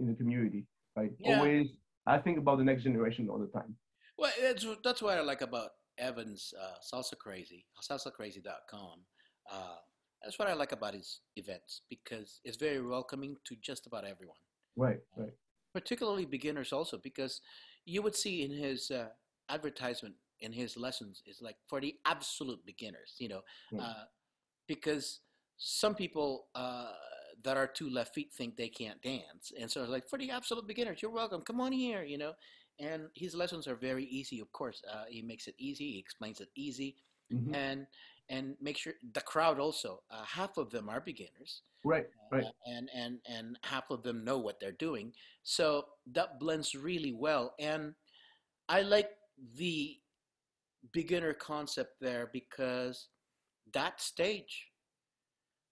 the community, right? yeah. Always I think about the next generation all the time. Well, that's what I like about Evan's salsacrazy.com. Uh, that's what I like about his events because it's very welcoming to just about everyone, Right, uh, right, particularly beginners also because you would see in his advertisement in his lessons is like for the absolute beginners, you know, right. uh, because some people that are two left feet think they can't dance, and so like for the absolute beginners, you're welcome. Come on here, you know. And his lessons are very easy. Of course, he makes it easy. He explains it easy, Mm-hmm. and make sure the crowd also. Half of them are beginners, Right, right. and half of them know what they're doing. So that blends really well, and I like the beginner concept there because that stage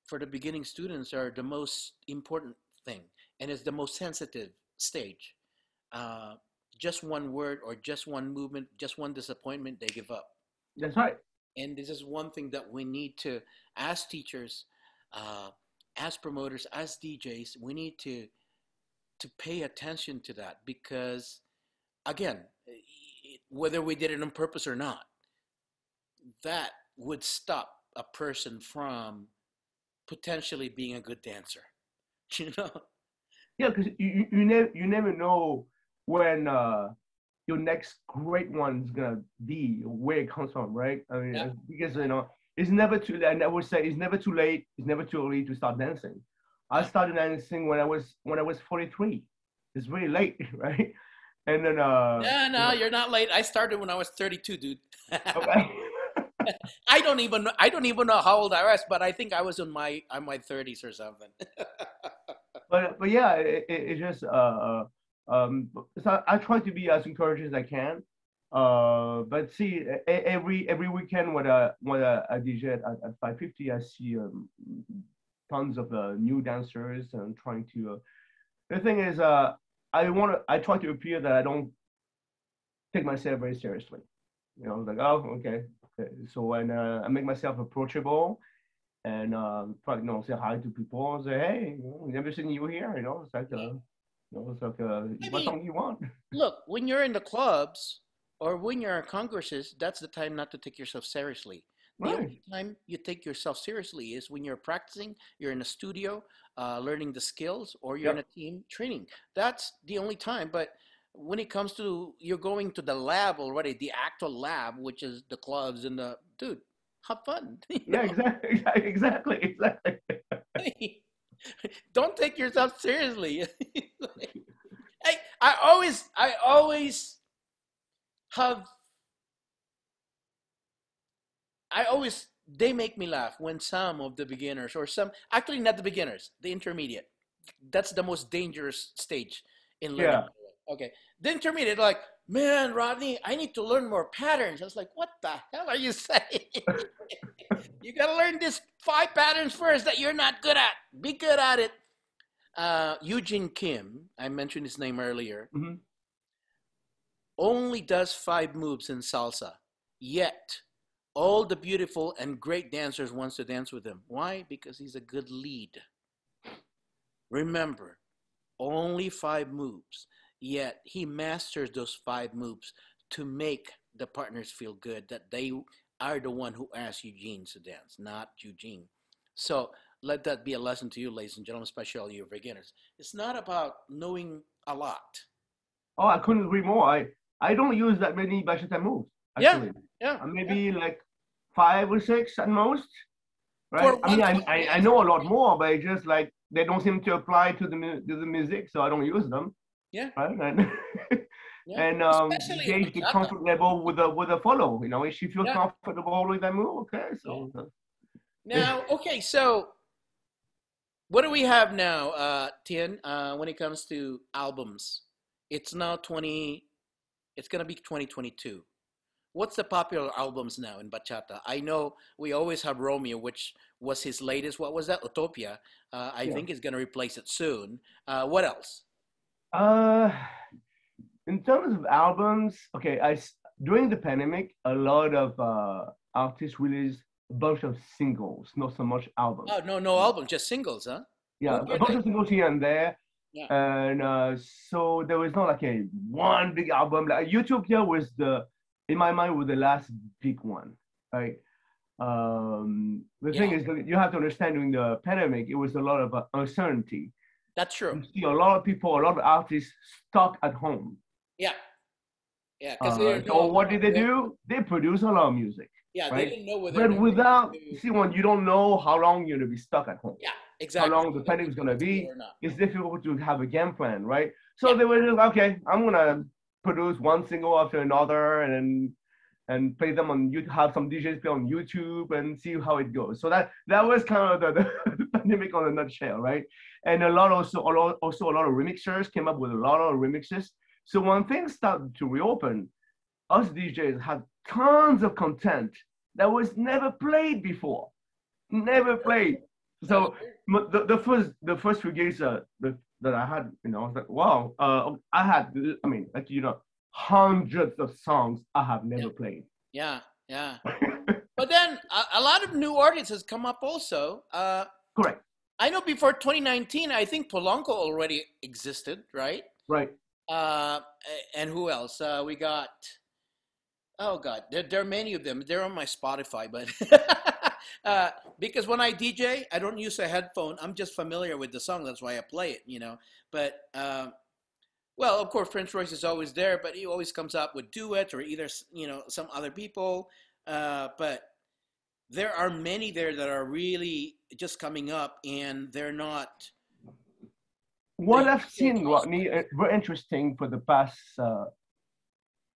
for the beginning students are the most important thing and is the most sensitive stage. Uh, just one word or just one movement, just one disappointment, they give up. That's right. And this is one thing that we need to, as teachers, uh, as promoters, as DJs, we need to pay attention to that because, again, whether we did it on purpose or not, that would stop a person from potentially being a good dancer. You know? Yeah, because you never know when your next great one is gonna be, where it comes from, right? I mean, Yeah, because yeah, it's never too late. And I would say it's never too late. It's never too early to start dancing. I yeah. started dancing when I was 43. It's really late, right? And then Yeah, no, you're not late. I started when I was 32, dude. okay. I don't even know how old I was, but I think I was in my 30s or something. But yeah, it just so I try to be as encouraging as I can. But see, every weekend when I DJ at 550, I see tons of new dancers and trying to. The thing is, I try to appear that I don't take myself very seriously. You know, like, oh, okay. Okay. So when I make myself approachable and try to, say hi to people, say, hey, never seen you here. It's like, it's like, I what mean, song you want? look, when you're in the clubs or when you're in congresses, that's the time not to take yourself seriously. The Right. only time you take yourself seriously is when you're practicing, you're in a studio, learning the skills, or you're in a Yep. team training. That's the only time. But when it comes to you're going to the lab already, the actual lab, which is the clubs and the dude, have fun. Yeah, exactly, exactly, exactly. Don't take yourself seriously. I always have I always they make me laugh when some of the beginners or some actually not the beginners, the intermediate. That's the most dangerous stage in learning. Yeah. Okay. The intermediate, like, man, Rodney, I need to learn more patterns. I was like, what the hell are you saying? You gotta learn these 5 patterns first that you're not good at. Be good at it. Eugene Kim, I mentioned his name earlier, Hmm. only does 5 moves in salsa. Yet all the beautiful and great dancers wants to dance with him. Why? Because he's a good lead. Remember, only 5 moves. Yet he masters those 5 moves to make the partners feel good that they are the one who asked Eugene to dance, not Eugene. So let that be a lesson to you, ladies and gentlemen, especially you beginners. It's not about knowing a lot. Oh, I couldn't agree more. I don't use that many bachata moves Yeah, actually. yeah, yeah. Maybe like 5 or 6 at most, For right? I mean, one song, I yes. know a lot more, but it's just like they don't seem to apply to the music, so I don't use them, Yeah, right? And yeah. and Especially in gauge the bachata. comfort level with a follow. If she feels Yeah, comfortable with that move, okay. yeah. So Now, okay, so what do we have now, Tien, when it comes to albums? It's now 20, it's going to be 2022. What's the popular albums now in bachata? I know we always have Romeo, which was his latest. What was that? Utopia. I yeah. think he's going to replace it soon. What else? Uh, in terms of albums, okay, during the pandemic, a lot of artists released a bunch of singles, not so much albums. Oh, no, no album, just singles, huh? Yeah, Who a were bunch they? of singles here and there, Yeah, and so there was not like a one big album. Like Utopia was in my mind, was the last big one, right? The yeah, thing is that you have to understand during the pandemic, it was a lot of uncertainty. that's true. You see a lot of people, a lot of artists stuck at home. Yeah, yeah, because they didn't So know what did they what. do? They produce a lot of music, Yeah, they right? didn't know whether But they were going without, to. see, when you don't know how long you're gonna be stuck at home, Yeah, how exactly. long the If pandemic it's is going to gonna be be, or not. it's difficult to have a game plan, right? Yeah, So they were just okay. I'm gonna produce one single after another, and play them on YouTube. Have some DJs play on YouTube and see how it goes. So that was kind of the pandemic on a nutshell, right? And also a lot of remixers came up with a lot of remixes. So when things started to reopen, us DJs had tons of content that was never played before, never played. that is So the first release that I had, I was like, wow, I had, I mean, like hundreds of songs I have yeah, never played. yeah, yeah. But then a lot of new artists has come up also. Correct, I know before 2019, I think Polanco already existed, right? right. Uh, and who else? We got, oh God, there are many of them. They're on my Spotify, but uh, because when I DJ, I don't use a headphone. I'm just familiar with the song. That's why I play it. But well, of course, Prince Royce is always there, but he always comes up with duets or either some other people. But there are many there that are really just coming up, and they're not the What I've usual seen, house Rodney, artists. very interesting for the past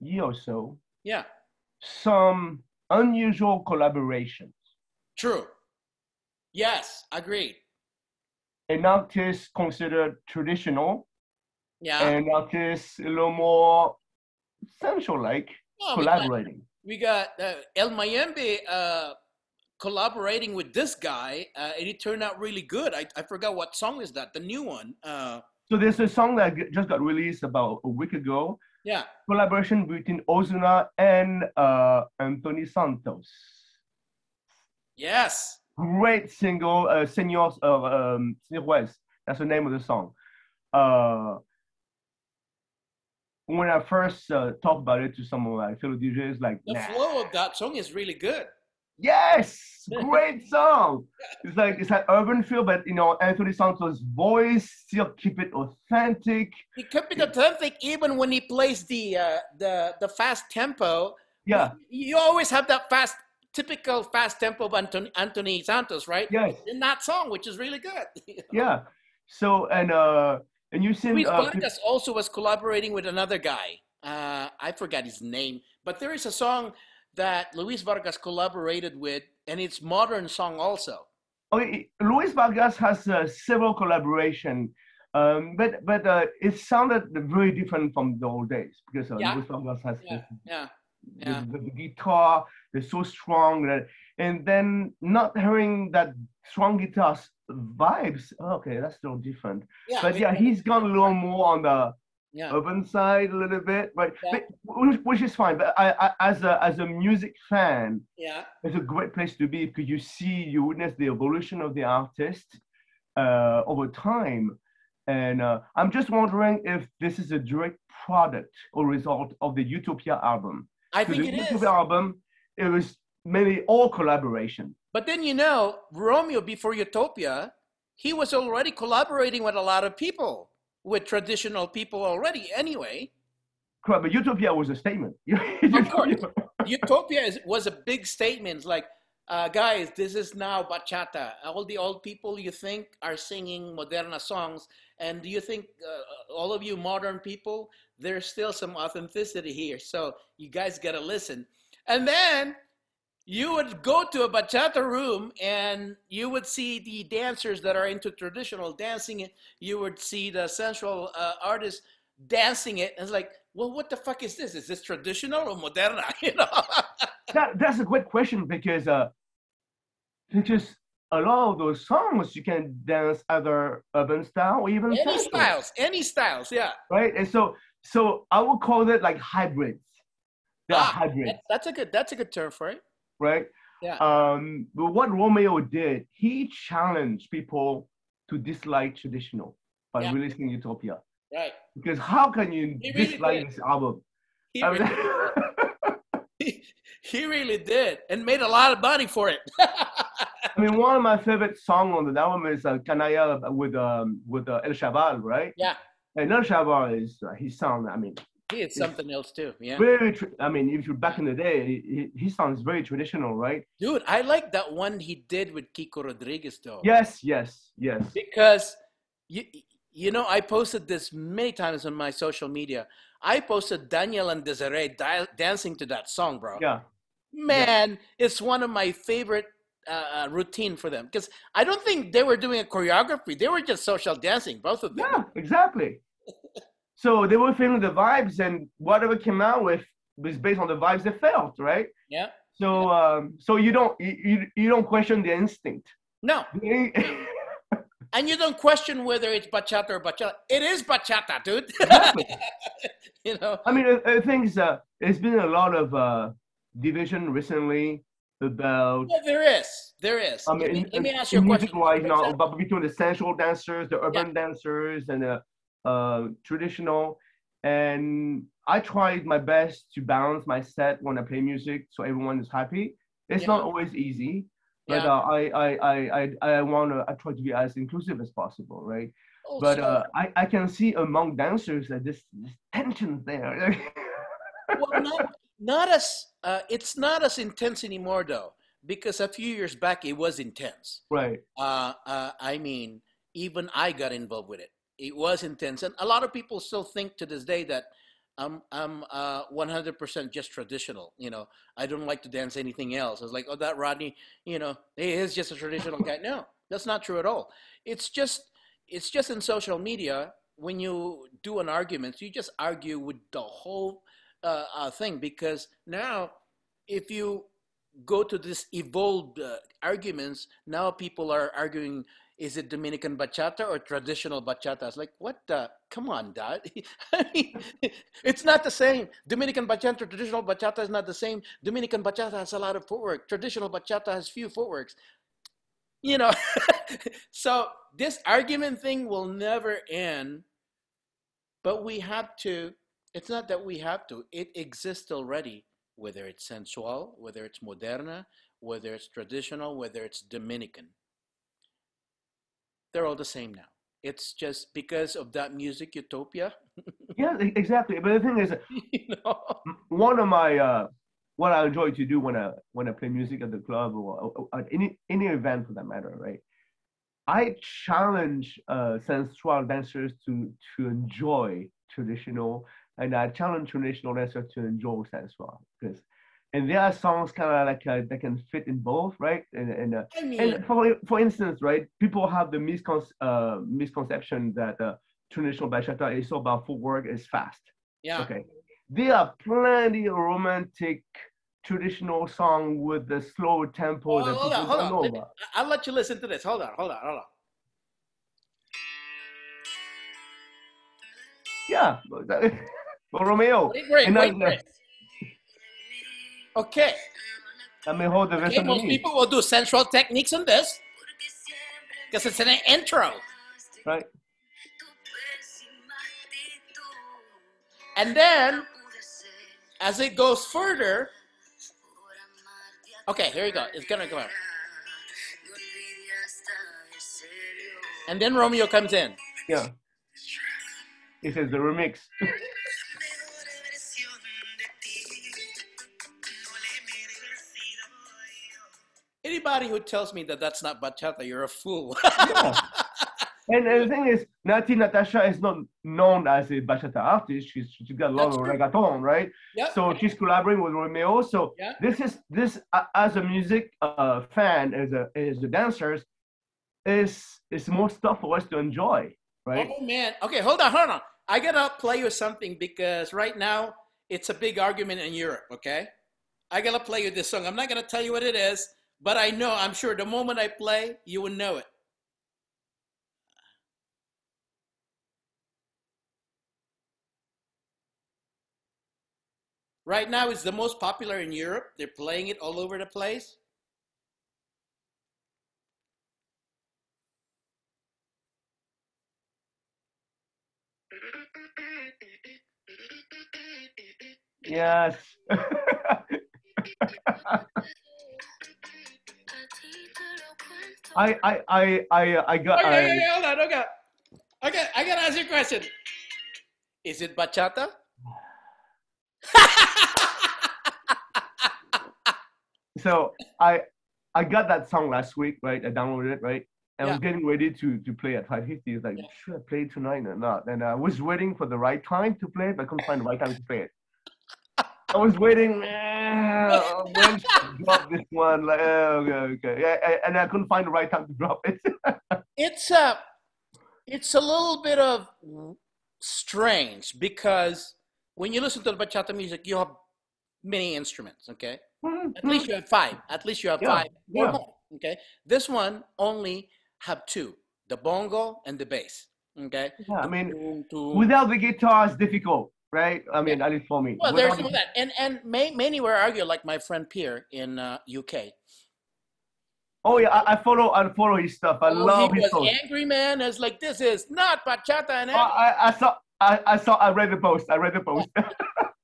year or so, Yeah, some unusual collaborations. True. Yes, agreed. An artist considered traditional, Yeah. and artists a little more sensual-like Oh, collaborating. we got El Mayembe collaborating with this guy, and it turned out really good. I forgot what song is that, the new one. So there's a song that just got released about a week ago. Yeah. Collaboration between Ozuna and Anthony Santos. Yes. Great single, Señor West. That's the name of the song. When I first talked about it to some of my fellow DJs, like, the flow of that song is really good. Yes, great song. It's like urban feel, but Anthony Santos' voice still keep it authentic. He kept it authentic even when he plays the fast tempo. Yeah, you always have that typical fast tempo of Anthony Santos, right? Yes. In that song, which is really good. Yeah. So and you seen Luis Vargas also was collaborating with another guy. I forgot his name, but there is a song that Luis Vargas collaborated with, and it's modern song also. Okay, Luis Vargas has several collaboration, but it sounded very different from the old days because Luis Vargas has the guitar, they're so strong, and then not hearing that strong guitar vibes. Okay, that's still different. Yeah, but he's gone a little more on the urban side a little bit, right? But, which is fine. But I as a music fan, it's a great place to be because you witness the evolution of the artist over time. And I'm just wondering if this is a direct product or result of the Utopia album. I think it is. The Utopia album, it was mainly all collaboration. But then Romeo before Utopia, he was already collaborating with a lot of people, with traditional people already anyway. Correct, but Utopia was a statement. Of course. Utopia was a big statement. Like, guys, this is now bachata. All the old people you think are singing moderna songs, and do you think all of you modern people, there's still some authenticity here. So you guys got to listen. And then you would go to a bachata room and you would see the dancers that are into traditional dancing. You would see the sensual artists dancing it. And it's like, well, what the fuck is this? Is this traditional or moderna? That's a great question because a lot of those songs you can dance either urban style or even any styles, yeah. Right, and so I would call it like hybrids. They're hybrids. That's a good term for it. Right? Yeah. But what Romeo did, he challenged people to dislike traditional by releasing Utopia. Right. Because how can you dislike this album? He really did, and made a lot of money for it. I mean, one of my favorite songs on the album is Canaya with El Chaval, right? Yeah. And El Chaval is his sound. I mean, he is something else too. Yeah. I mean, if you're back in the day, his sound is very traditional, right? Dude, I like that one he did with Kiko Rodriguez, though. Yes. Because I posted this many times on my social media. I posted Daniel and Desiree dancing to that song, bro. Yeah. Man, it's one of my favorite routine for them because I don't think they were doing a choreography. They were just social dancing, both of them. Yeah, exactly. So they were feeling the vibes, and whatever came out with was based on the vibes they felt, right? Yeah. So so you don't question the instinct. No. And you don't question whether it's bachata or bachata. It is bachata, dude. Exactly. I mean, I think there's been a lot of division recently about. Yeah, there is. I mean, let me ask you a question. But between the sensual dancers, the urban dancers, and the traditional. And I tried my best to balance my set when I play music so everyone is happy. It's not always easy, but I try to be as inclusive as possible, right? Oh, but I can see among dancers that this tension there. Well, it's not as intense anymore though, because a few years back it was intense. Right. I mean, even I got involved with it. It was intense, and a lot of people still think to this day that I'm 100% just traditional. You know, I don't like to dance anything else. It's like, oh, that Rodney, you know, he is just a traditional guy. No, that's not true at all. It's just it's just in social media when you do an argument, you just argue with the whole thing because now if you go to this evolved arguments, now people are arguing, is it Dominican bachata or traditional bachata? It's like, what the? Come on, Dad. I mean, it's not the same. Dominican bachata, traditional bachata is not the same. Dominican bachata has a lot of footwork. Traditional bachata has few footworks. You know, so this argument thing will never end, but we have to, it's not that we have to, it exists already, whether it's sensual, whether it's moderna, whether it's traditional, whether it's Dominican. They're all the same now. It's just because of that music utopia. Yeah, exactly. But the thing is, You know? one of my what I enjoy to do when I play music at the club or at any event for that matter, right? I challenge sensual dancers to enjoy traditional, and I challenge traditional dancers to enjoy sensual because, and there are songs kind of like that can fit in both, right? I mean, And for instance, right, people have the misconception that traditional bachata is all about footwork, is fast. yeah. Okay, there are plenty of romantic traditional song with the slow tempo Oh, that hold on, people hold don't on. know about. I'll let you listen to this. Hold on. Yeah, for Romeo. And Wait. Okay. let me hold the rest Okay, of the most music, people will do sensual techniques on this because it's an intro. right? And then, as it goes further, okay, here we go. It's gonna go out. And then Romeo comes in. Yeah, it says the remix. Anybody who tells me that that's not bachata, you're a fool. Yeah, and the thing is, Nati Natasha is not known as a bachata artist. She's got a lot That's of true. reggaeton, right? Yep. So she's collaborating with Romeo. So Yeah. this as a music fan, as a dancers, is more stuff for us to enjoy, right? Oh man. Okay, hold on. I gotta play you something because right now it's a big argument in Europe. Okay, I gotta play you this song. I'm not gonna tell you what it is, but I know. I'm sure the moment I play, you will know it. Right now, it's the most popular in Europe. They're playing it all over the place. Yes. I got Okay, yeah, hold on. Okay, I gotta ask you a question. Is it bachata? so I got that song last week, right? I downloaded it, right? And I Yeah. was getting ready to play at 5:50. It's like, Yeah. should I play it tonight or not? And I was waiting for the right time to play it, but I couldn't find the right time to play it. I was waiting, when should I drop this one? Like, okay. Yeah, and I couldn't find the right time to drop it. It's a it's a little bit of strange because when you listen to the bachata music, you have many instruments. Okay, at least you have five. At least you have Yeah, five or yeah, more. Okay, this one only have two: the bongo and the bass. Okay, yeah. I the mean, boom, boom. without the guitar, it's difficult, right? I Yeah. mean, at least for me. Well, there's Without some the of that, and many were arguing, like my friend Pierre in UK. Oh yeah, Okay. I follow his stuff. I Oh, he love his was posts. angry, man. It's like this is not bachata and Oh, everything. I read the post. I read the post.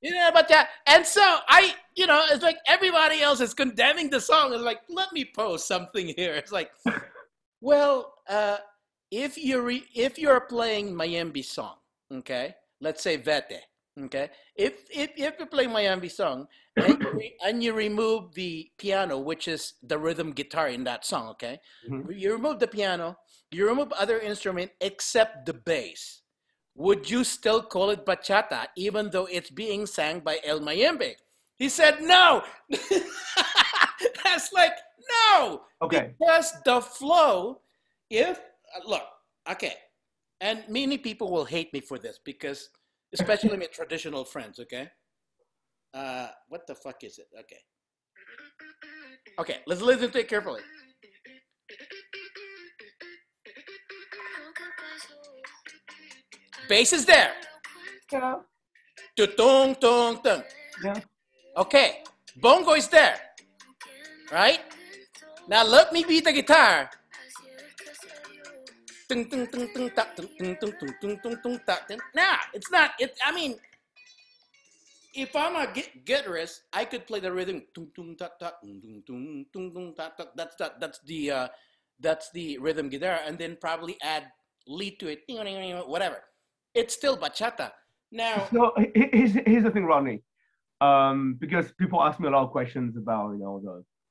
You know, bachata. And so it's like everybody else is condemning the song. It's like, let me post something here. It's like, well, if you're playing Mayembe song, okay, let's say Vete, okay, if you're playing Mayembe song and you remove the piano, which is the rhythm guitar in that song, okay, Mhm. you remove the piano, you remove other instrument except the bass. would you still call it bachata even though it's being sang by El Mayembe? He said no. That's like, no, Okay. because the flow, if, look, okay, and many people will hate me for this because, especially my traditional friends, okay? What the fuck is it? Okay. Okay, let's listen to it carefully. Bass is there. Yeah. Tung, tung, tung. Yeah. Okay, bongo is there, right? Now let me beat the guitar. Tung, tung, tung, tung, ta, tung, tung, tung, tung, tung, tung, tung, ta, tung. Nah, it's not. I mean, if I'm a guitarist, I could play the rhythm. Tung, tung, ta, ta, tung, tung, tung, tung, ta, ta. That's the rhythm guitar, and then probably add lead to it, whatever. It's still bachata. Now, So here's the thing, Rodney. Because people ask me a lot of questions about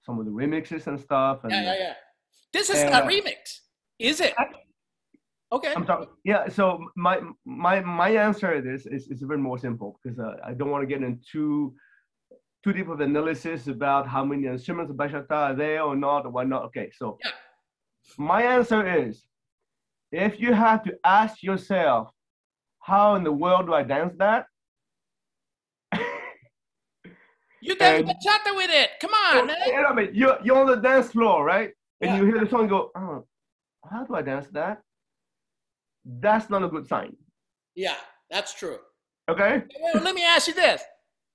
some of the remixes and stuff. And, yeah. This is not remix, is it? Okay. I'm sorry. Yeah. So my answer to this is a bit more simple because I don't want to get into too deep of analysis about how many instruments of bachata are there or not or whatnot. Okay. So my answer is, if you have to ask yourself, how in the world do I dance that? You dance bachata with it. Come on, man. I mean, you're on the dance floor, right? And Yeah. you hear the song and go, oh, how do I dance that? That's not a good sign. Yeah, that's true. Okay? Well, let me ask you this.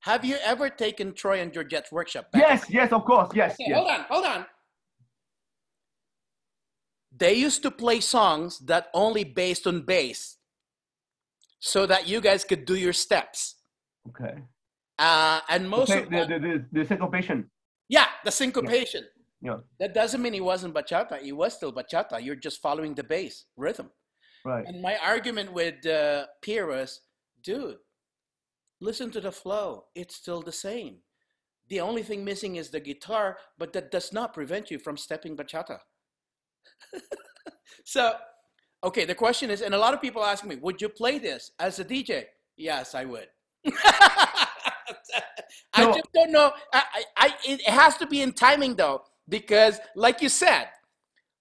Have you ever taken Troy and Georgette's workshop? Yes, of course. Yes, Okay, yes. hold on. They used to play songs that only based on bass so that you guys could do your steps. Okay. And most of the syncopation. Yeah, the syncopation. Yeah. That doesn't mean it wasn't bachata. It was still bachata. You're just following the bass rhythm. Right. And my argument with Pierre was, dude, listen to the flow. It's still the same. The only thing missing is the guitar, but that does not prevent you from stepping bachata. So, okay, the question is, and a lot of people ask me, would you play this as a DJ? Yes, I would. I just don't know. It has to be in timing though, because like you said,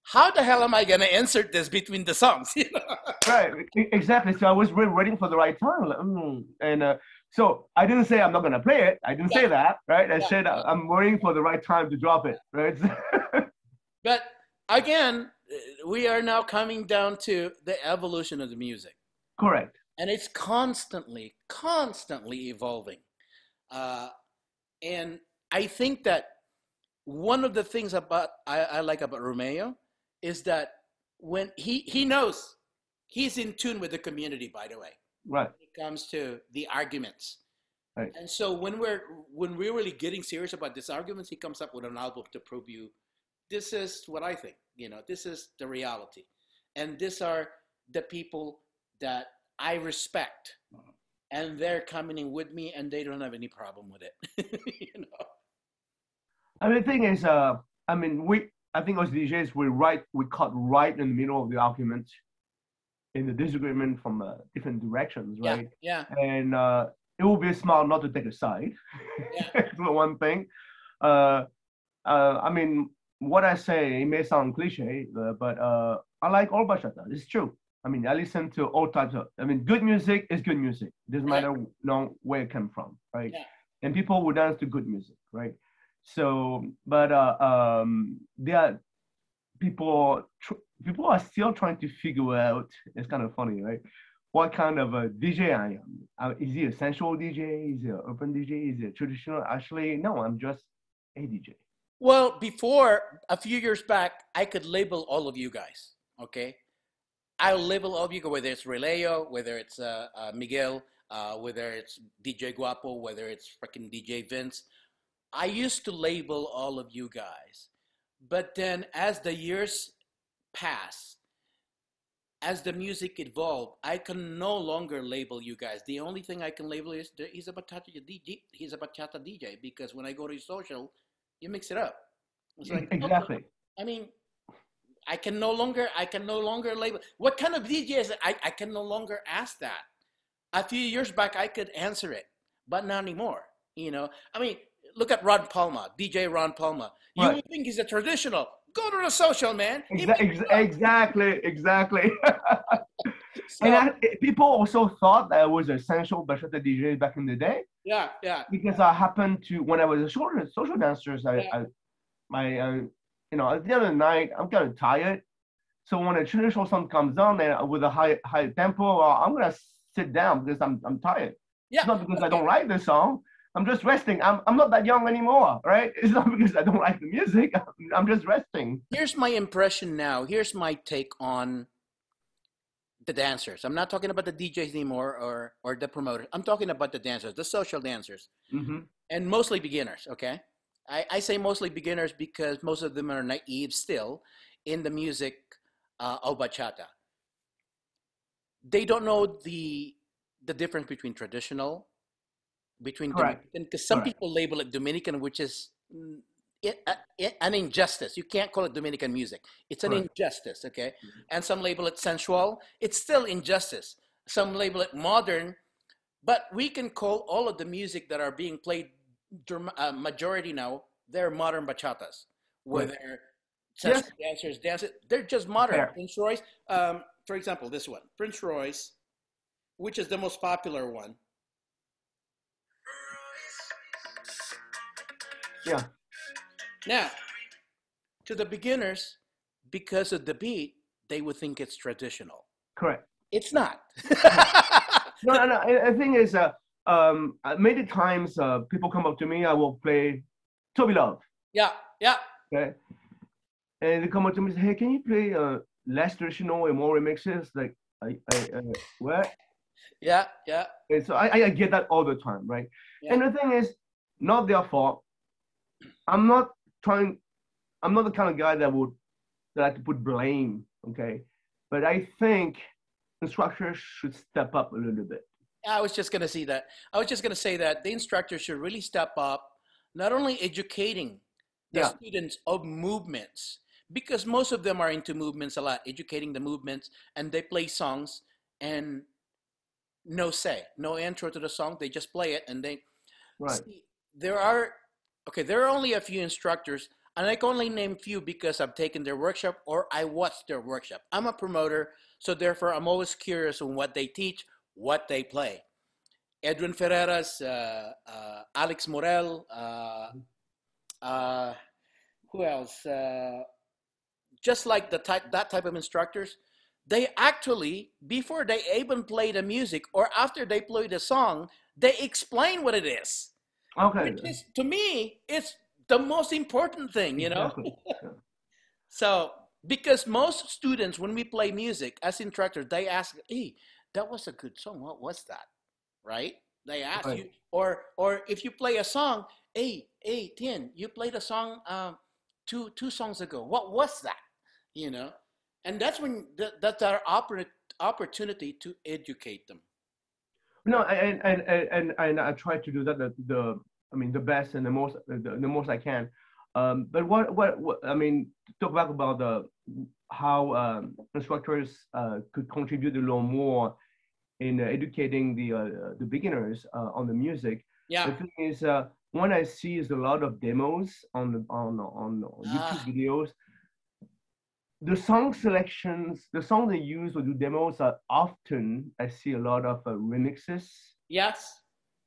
how the hell am I going to insert this between the songs? Right, exactly. So I was really waiting for the right time. And so I didn't say I'm not going to play it. I didn't say that, right? I said I'm waiting for the right time to drop it, right? But again, we are now coming down to the evolution of the music. Correct. And it's constantly evolving. And I think that one of the things I like about Romeo is that when he knows, he's in tune with the community, by the way. Right. When it comes to the arguments. Right. And so when we're really getting serious about these arguments, he comes up with an album to prove you, this is what I think, this is the reality. And these are the people that I respect. And they're coming in with me and they don't have any problem with it. I mean, the thing is, I think as DJs, we caught right in the middle of the argument, in the disagreement from different directions, right? Yeah. And it would be smart not to take a side. Yeah. For one thing. I mean, what I say, it may sound cliche, but I like all bachata. It's true. I mean, I listen to all types of, good music is good music. Doesn't matter where it came from, right? Yeah. And people will dance to good music, right? So, but there are people are still trying to figure out, it's kind of funny, right? What kind of a DJ I am. Is he a sensual DJ? Is he an urban DJ? Is he a traditional? Actually, no, I'm just a DJ. Well, before, a few years back, I could label all of you guys, okay? I'll label all of you, whether it's Releo, whether it's Miguel, whether it's DJ Guapo, whether it's freaking DJ Vince. I used to label all of you guys. But then as the years pass, as the music evolved, I can no longer label you guys. The only thing I can label is he's a bachata DJ, because when I go to social, you mix it up. It's like, Exactly. okay. I mean, I can no longer label. What kind of DJ is it? I can no longer ask that. A few years back, I could answer it, but not anymore. You know, I mean, look at Ron Palma, DJ Ron Palma. You Right. would think he's a traditional. Go to the social, man. Exactly. And So people also thought that I was an essential bachata DJ back in the day yeah, yeah, because I happened to, when I was a social dancer, yeah. you know, at the end of the night, I'm kind of tired. So when a traditional song comes on and with a high tempo, I'm gonna sit down because I'm tired. Yeah. It's not because I Okay. don't like the song. I'm just resting. I'm not that young anymore, right? It's not because I don't like the music. I'm just resting. Here's my impression now. Here's my take on the dancers. I'm not talking about the DJs anymore or the promoters. I'm talking about the dancers, the social dancers, Mm-hmm. and mostly beginners. Okay, I say mostly beginners because most of them are naive still in the music of bachata. They don't know the difference between traditional, between Correct. Dominican, because some Correct. people label it Dominican, which is an injustice. You can't call it Dominican music. It's an Correct. injustice, okay? And some label it sensual. It's still injustice. Some label it modern, but we can call all of the music that are being played, majority now, they're modern bachatas, where Right. they're Yes. sensual dancers dance it. They're just modern. Fair. Prince Royce, for example, this one, Prince Royce, which is the most popular one. Yeah. Now, to the beginners, because of the beat, they would think it's traditional. Correct. It's not. No. The thing is, many times people come up to me. I will play Toby Love. Yeah, yeah, Okay. And they come up to me and say, "Hey, can you play less traditional and more remixes?" Like, what? yeah, yeah, And so I get that all the time, right? yeah. And the thing is, not their fault. I'm not trying. I'm not the kind of guy that like to put blame. Okay, but I think instructors should step up a little bit. I was just gonna see that. I was just gonna say that the instructor should really step up, not only educating the Yeah. students of movements, because most of them are into movements a lot, educating the movements, and they play songs and no say, no intro to the song. They just play it, and they Right. see. There are okay. There are only a few instructors, and I can only name few because I've taken their workshop or I watched their workshop. I'm a promoter, so therefore I'm always curious on what they teach, what they play. Edwin Ferreras, Alex Morel, uh, who else? Just like that type of instructors, they actually before they even play the music or after they play the song, they explain what it is, Okay. which is to me it's the most important thing, you know. Exactly. Yeah. So because most students when we play music as instructors, they ask, "Hey, that was a good song. What was that?" Right? They ask Right. you, or if you play a song, hey, Thien, you played a song two songs ago. What was that? You know, and that's when that's our opportunity to educate them. No, and I try to do that I mean the best and the most I can. But what I mean, talk back about the how instructors could contribute a little more in educating the beginners on the music. Yeah. The thing is, what I see is a lot of demos on YouTube Ah, videos. The song selections, the songs they use to do demos are often I see a lot of remixes, yes.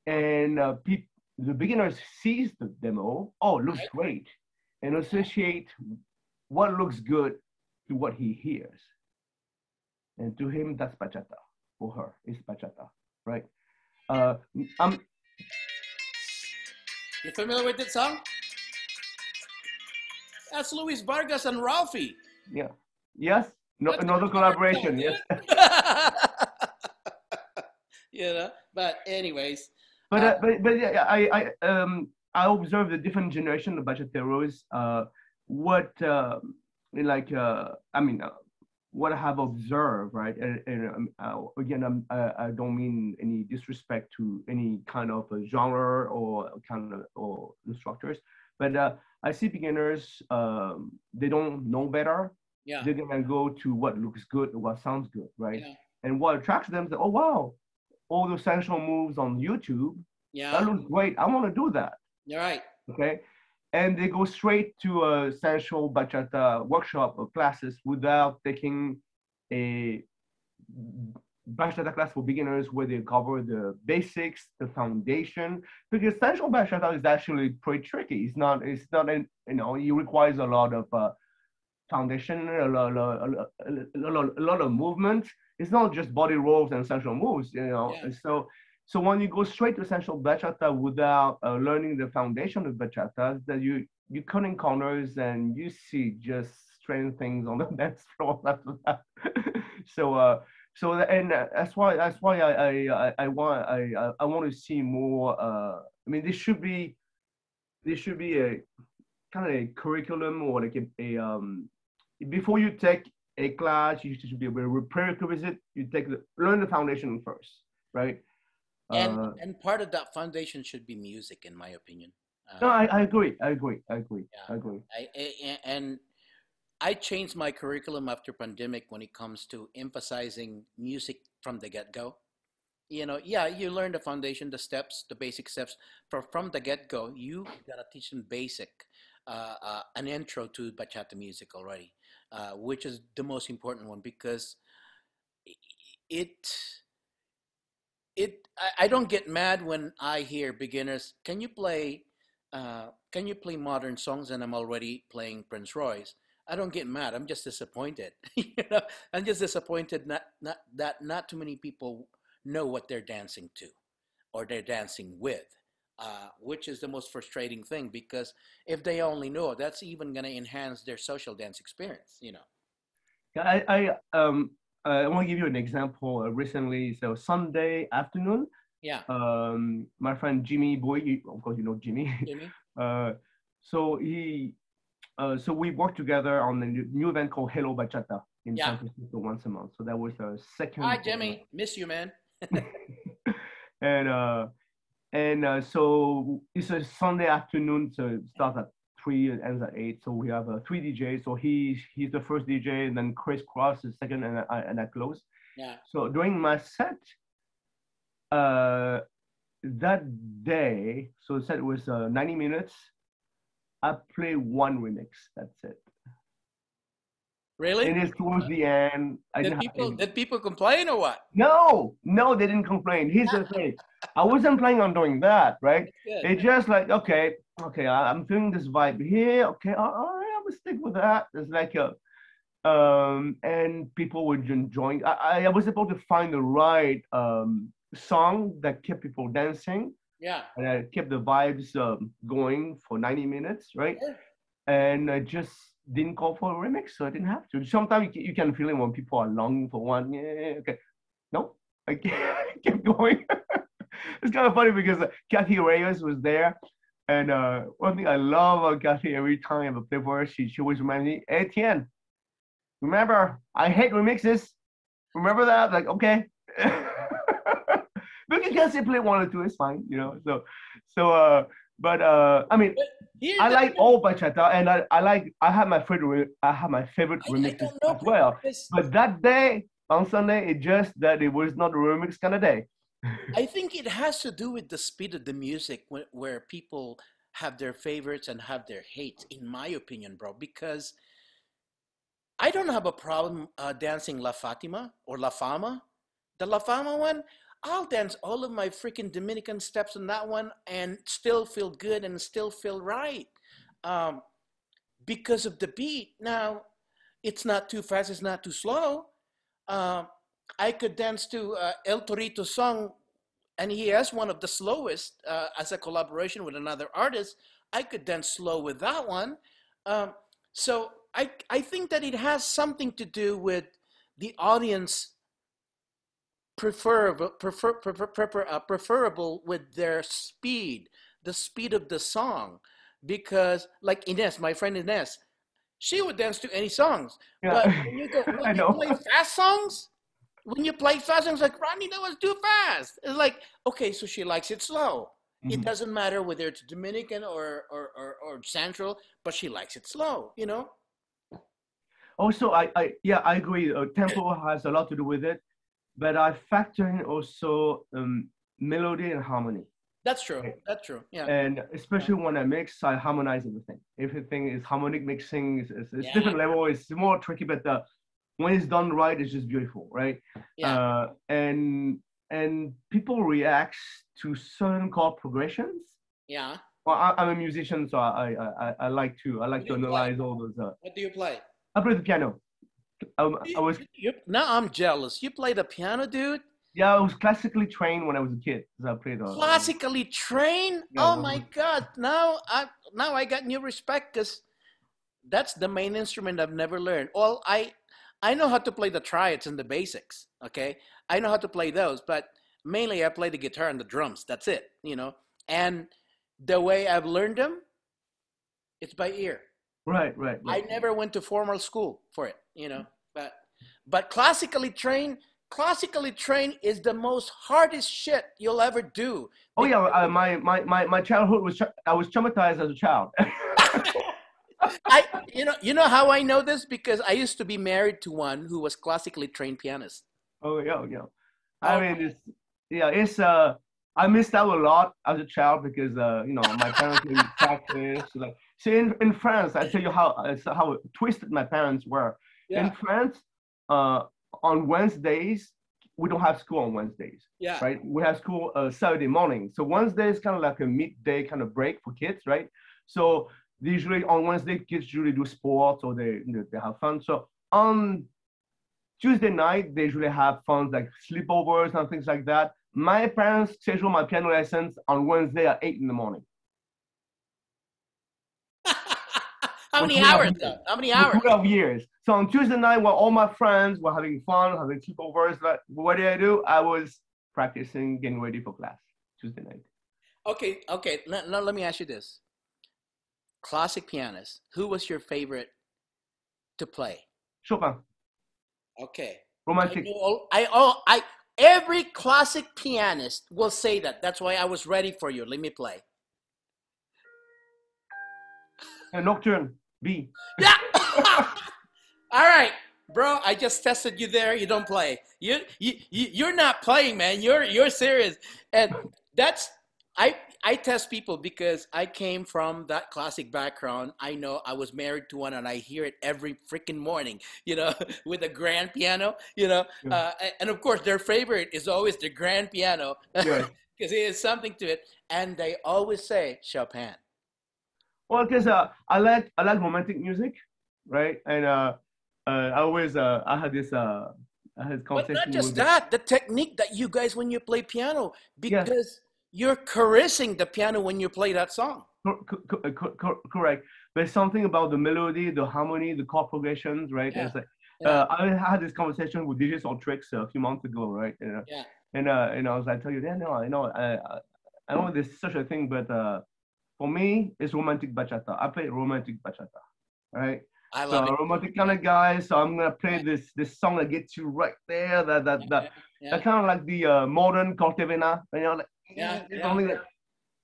and the beginners sees the demo. Oh, it looks Right. great, and associate what looks good to what he hears, and to him that's bachata. For her, it's bachata, right? Uh, I'm You familiar with that song? That's Luis Vargas and Ralphie. yeah, yes, no, That's another bachata, collaboration, yes. dude. You know. But anyways, But yeah, I observe the different generation of bachateros. What like I mean, what I have observed, right? Again, I don't mean any disrespect to any kind of genre or kind of or instructors, but I see beginners. They don't know better, Yeah. they're gonna go to what looks good, what sounds good, right? Yeah. And what attracts them is, oh wow, all those sensual moves on YouTube, that Yeah. looks great. I want to do that. You're right. Okay. And they go straight to a sensual bachata workshop or classes without taking a bachata class for beginners where they cover the basics, the foundation. Because sensual bachata is actually pretty tricky. It's not, an, you know, it requires a lot of foundation, a lot of movement. It's not just body rolls and sensual moves, you know. Yeah. And so when you go straight to sensual bachata without learning the foundation of bachata, that you cut in corners and you see just strange things on the dance floor after that. so and that's why I want to see more. I mean, there should be a kind of a curriculum or like a before you take a class, you should be a prerequisite. You learn the foundation first, right? And part of that foundation should be music, in my opinion. No, I agree. I agree. I agree. Yeah. I agree. And I changed my curriculum after pandemic when it comes to emphasizing music from the get-go. You know, yeah, you learn the foundation, the steps, the basic steps from the get-go. You gotta teach them basic, an intro to bachata music already, which is the most important one because it I don't get mad when I hear beginners. Can you play modern songs? And I'm already playing Prince Royce. I don't get mad. I'm just disappointed. You know, I'm just disappointed that not too many people know what they're dancing to or they're dancing with, which is the most frustrating thing because if they only know, that's even going to enhance their social dance experience. You know. Yeah, I want to give you an example. Recently, so Sunday afternoon, Yeah. my friend Jimmy Boy, of course you know Jimmy. Jimmy. So so we worked together on a new event called Hello Bachata in Yeah. San Francisco once a month. So that was the second. Hi, Jimmy. Miss you, man. So it's a Sunday afternoon, so it starts at 3 and ends at 8. So we have three DJs. So he's the first DJ, and then Chris Cross is second, and I close. Yeah. So during my set, that day, so the set was 90 minutes. I play one remix. That's it. Really? And it's towards the end. Did people complain or what? No, they didn't complain. Here's the thing. I wasn't planning on doing that, right? It's just like, okay, I'm feeling this vibe here. Okay, all right, I'm gonna stick with that. It's like and people were enjoying. I was able to find the right song that kept people dancing. Yeah. And I kept the vibes going for 90 minutes, right? Sure. And I just didn't call for a remix, so I didn't have to. Sometimes you can feel it when people are longing for one. Yeah, okay. No, I kept going. It's kind of funny because Kathy Reyes was there. And one thing I love about Kathy, every time I play for her, she always reminds me, hey, Thien, remember, I hate remixes. Remember that? Like, okay. But you can simply one or two, it's fine, you know. But I mean, I like all bachata, and I have my favorite remixes as well. But that day on Sunday, it just that it was not a remix kind of day. I think it has to do with the speed of the music, where people have their favorites and have their hates, in my opinion, bro. Because I don't have a problem dancing La Fatima or La Fama. The La Fama one, I'll dance all of my freaking Dominican steps on that one and still feel good and still feel right because of the beat. Now, it's not too fast, it's not too slow. I could dance to El Torito's song, and he has one of the slowest as a collaboration with another artist. I could dance slow with that one. So I think that it has something to do with the audience preferable with their speed, the speed of the song, because like Ines, my friend Ines, she would dance to any songs. Yeah. But when you play fast songs, like Rodney, that was too fast. It's like, okay, so she likes it slow. Mm-hmm. It doesn't matter whether it's Dominican or Central, but she likes it slow, you know. Also, I agree. Tempo has a lot to do with it, but I factor in also melody and harmony. That's true. Right? That's true. Yeah. And Yeah. especially when I mix, I harmonize everything. Everything is harmonic mixing. It's Yeah. different level. It's more tricky, but when it's done right, it's just beautiful, right? Yeah. And people react to certain chord progressions. Yeah. Well, I'm a musician, so I like to What do you play? analyze all those. What do you play? I play the piano. I was Now I'm jealous. You play the piano, dude? Yeah, I was classically trained when I was a kid. So I played. Classically trained? Yeah, Oh my God! Now I got new respect because that's the main instrument I've never learned. Well, I know how to play the triads and the basics. Okay, I know how to play those, but mainly I play the guitar and the drums. That's it. And the way I've learned them, it's by ear. right. I never went to formal school for it. But classically trained is the most hardest shit you'll ever do. Oh yeah, my childhood was I was traumatized as a child. You know how I know this? Because I used to be married to one who was classically trained pianist. Oh yeah, yeah. I Oh, mean, it's I missed out a lot as a child because my parents didn't practice. Like, see, in France, I tell you how twisted my parents were. In yeah, France, on Wednesdays we don't have school on Wednesdays, yeah, right? We have school Saturday morning. So Wednesday is kind of like a midday kind of break for kids, right? So usually on Wednesday, kids usually do sports or they have fun. So on Tuesday night, they usually have fun like sleepovers and things like that. My parents schedule my piano lessons on Wednesday at 8 in the morning. How For many 12 hours years. though? How many For hours? 12 years. So on Tuesday night, while all my friends were having fun, having sleepovers, like, what did I do? I was practicing, getting ready for class Tuesday night. Okay. Now let me ask you this: classic pianist, who was your favorite to play? Chopin, Okay, I romantic. know. Every classic pianist will say that. That's why I was ready for you. Let me play. Nocturne, B. Yeah. All right, bro. I just tested you there. You don't play. You're not playing, man. You're serious. And that's I test people because I came from that classic background. I know I was married to one, and I hear it every freaking morning. With a grand piano. Yeah. And of course their favorite is always the grand piano Yeah. because it is something to it. And they always say Chopin. Well, because I like romantic music, right? And I always I had But not conversation just with the that, the technique that you guys when you play piano, yes, because you're caressing the piano when you play that song. correct. There's something about the melody, the harmony, the chord progressions, right? Yeah, It's like yeah, I had this conversation with DJ Tricks a few months ago, right? yeah. And I was like, tell you, yeah, no, I know there's such a thing, but for me, it's romantic bachata. I play romantic bachata, right? I So love it. a romantic kind of guy. So I'm gonna play Yeah, this song that gets you right there. yeah, That yeah, kind of like the modern Cortevena. And you're like, yeah, it's yeah, something that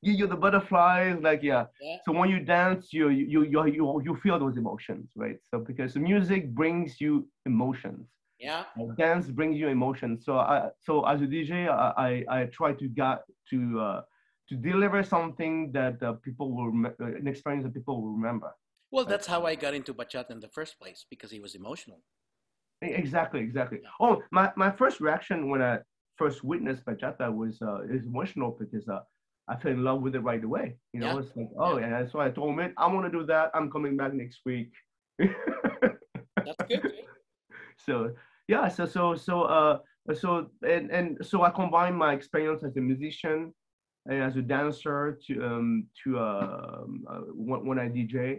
give you the butterflies. Like yeah. yeah, So when you dance, you feel those emotions, right? So because the music brings you emotions. yeah. Dance brings you emotions. So as a DJ, I try to deliver something that people will an experience that people will remember. Well, Right? that's how I got into bachata in the first place because he was emotional. Exactly. Yeah, Oh, my first reaction when I first witnessed bachata was is emotional because I fell in love with it right away. yeah, It's like yeah. oh, and that's why I told him I want to do that. I'm coming back next week. That's good. Too. So yeah, so I combine my experience as a musician and as a dancer when I DJ,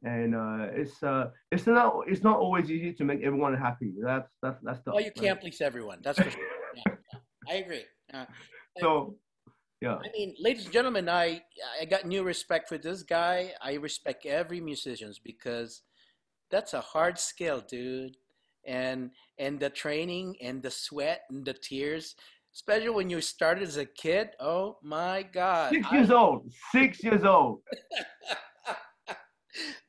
and it's not always easy to make everyone happy. That's Well, tough, you right? can't please everyone. That's for sure. Yeah, yeah. I agree. And So yeah, I mean, ladies and gentlemen, I got new respect for this guy. I respect every musicians because that's a hard skill, dude. And the training and the sweat and the tears, especially when you started as a kid. Oh my God. 6 years old, 6 years old.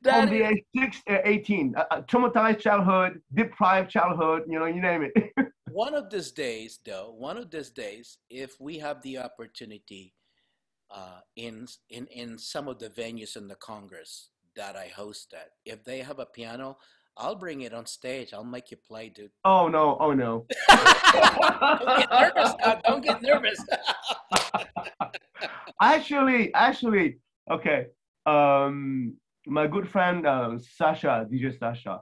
from That the is age 6 to 18. Traumatized childhood, deprived childhood, you know, you name it. one of these days, though. One of these days, if we have the opportunity in some of the venues in the Congress that I host at, if they have a piano, I'll bring it on stage. I'll make you play, dude. Oh no, oh no. Don't get nervous now. Don't get nervous. Actually, okay. My good friend Sasha, DJ Sasha.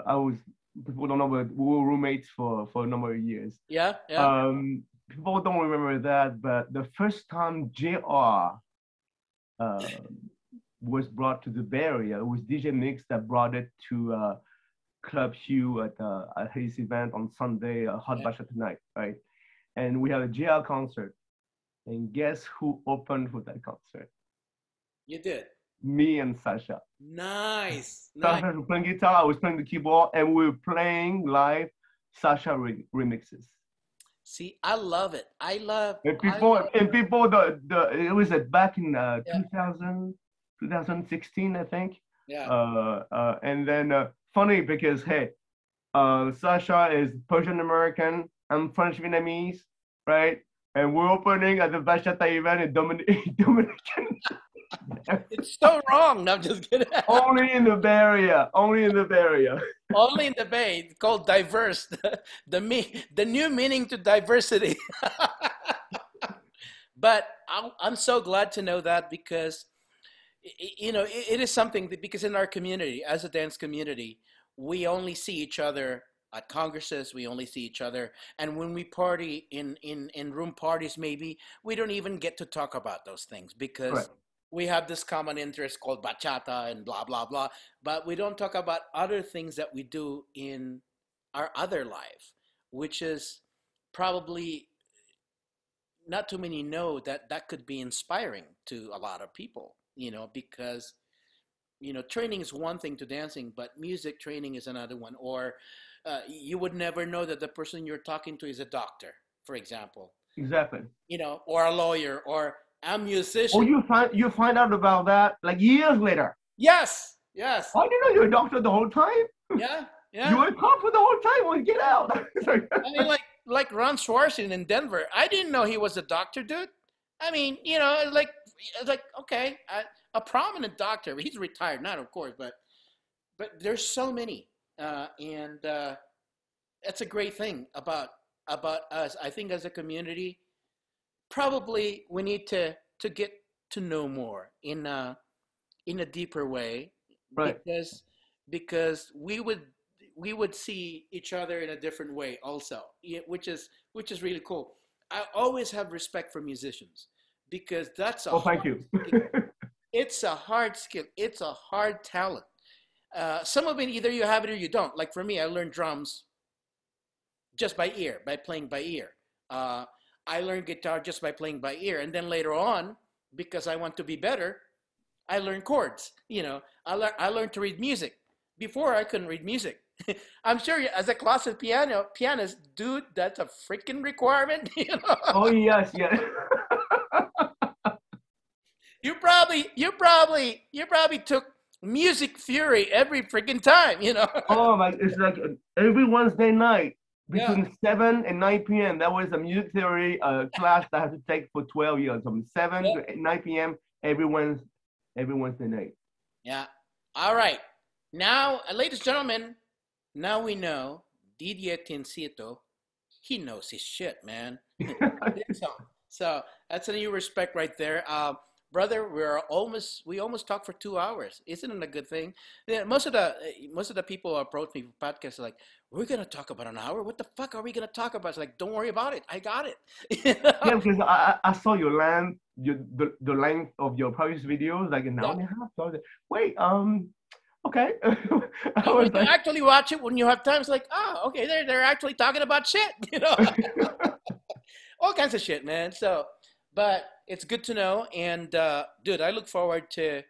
I was people don't know, but we were roommates for a number of years. Yeah, yeah. People don't remember that, but the first time JR uh, was brought to the Bay Area, it was DJ Mix that brought it to Club Hugh at his event on Sunday, Hot Yeah. Bachata Night, right? And we had a JR concert. And guess who opened for that concert? You did. Me and Sasha. Nice. Nice. Sasha was playing guitar, I was playing the keyboard, and we were playing live Sasha remixes. See, I love it. And I people, love and people, it was back in Yeah. 2016, I think. Yeah. And then funny because hey, Sasha is Persian American, I'm French Vietnamese, right? And we're opening at the Bachata event in Dominican. It's so wrong. No, I'm just kidding. Only in the Bay Area. Only in the Bay Area. Only in the Bay. It's called diverse. The new meaning to diversity. But I'm so glad to know that because you know it is something that, because in our community, as a dance community, we only see each other at congresses. We only see each other, and when we party in room parties, maybe we don't even get to talk about those things because Right. we have this common interest called bachata and blah blah blah, but we don't talk about other things that we do in our other life, which is probably not too many know that that could be inspiring to a lot of people, you know, because you know training is one thing to dancing, but music training is another one. Or you would never know that the person you're talking to is a doctor, for example, Exactly. you know, or a lawyer or a Or musician. you find out about that like years later. Yes, yes, I didn't know you were a doctor the whole time. yeah, You yeah. were a cop for the whole time. Well, get out. It's like, I mean, like Ron Swartzen in Denver. I didn't know he was a doctor, dude. I mean, you know, like okay, a prominent doctor. He's retired, not of course, but there's so many, and that's a great thing about us. I think as a community, probably we need to get to know more in a deeper way right. because we would see each other in a different way also, yeah, which is really cool. I always have respect for musicians because that's a Well, thank hard you. skill. It's a hard skill. It's a hard talent. Some of it either you have it or you don't. Like for me, I learned drums just by ear, by playing by ear. Uh, I learned guitar just by playing by ear, and then later on, because I want to be better, I learned chords. You know, I learned to read music. Before I couldn't read music. I'm sure as a classic pianist, dude, that's a freaking requirement. You know, Oh yes, yes. you probably took music theory every freaking time. You know. Oh my! It's like every Wednesday night Yeah. between 7 and 9 p.m. That was a music theory class that I had to take for 12 years, from 7 Yeah. to 9 p.m. every Wednesday night. Yeah. All right. Now, ladies and gentlemen, now we know DJ Thiencito, he knows his shit, man. So that's a new respect right there. Brother, we almost talked for 2 hours. Isn't it a good thing? Yeah, most of the people who approach me for podcasts are like, we're gonna talk about an hour. What the fuck are we gonna talk about? It's like, don't worry about it. I got it. You know? Yeah, because I saw your length, the length of your previous videos, like an hour and a half. So I was like, wait, okay. I When was you like, actually watch it when you have time, it's like, oh, okay, they're actually talking about shit, you know, all kinds of shit, man. So, but it's good to know, and dude, I look forward to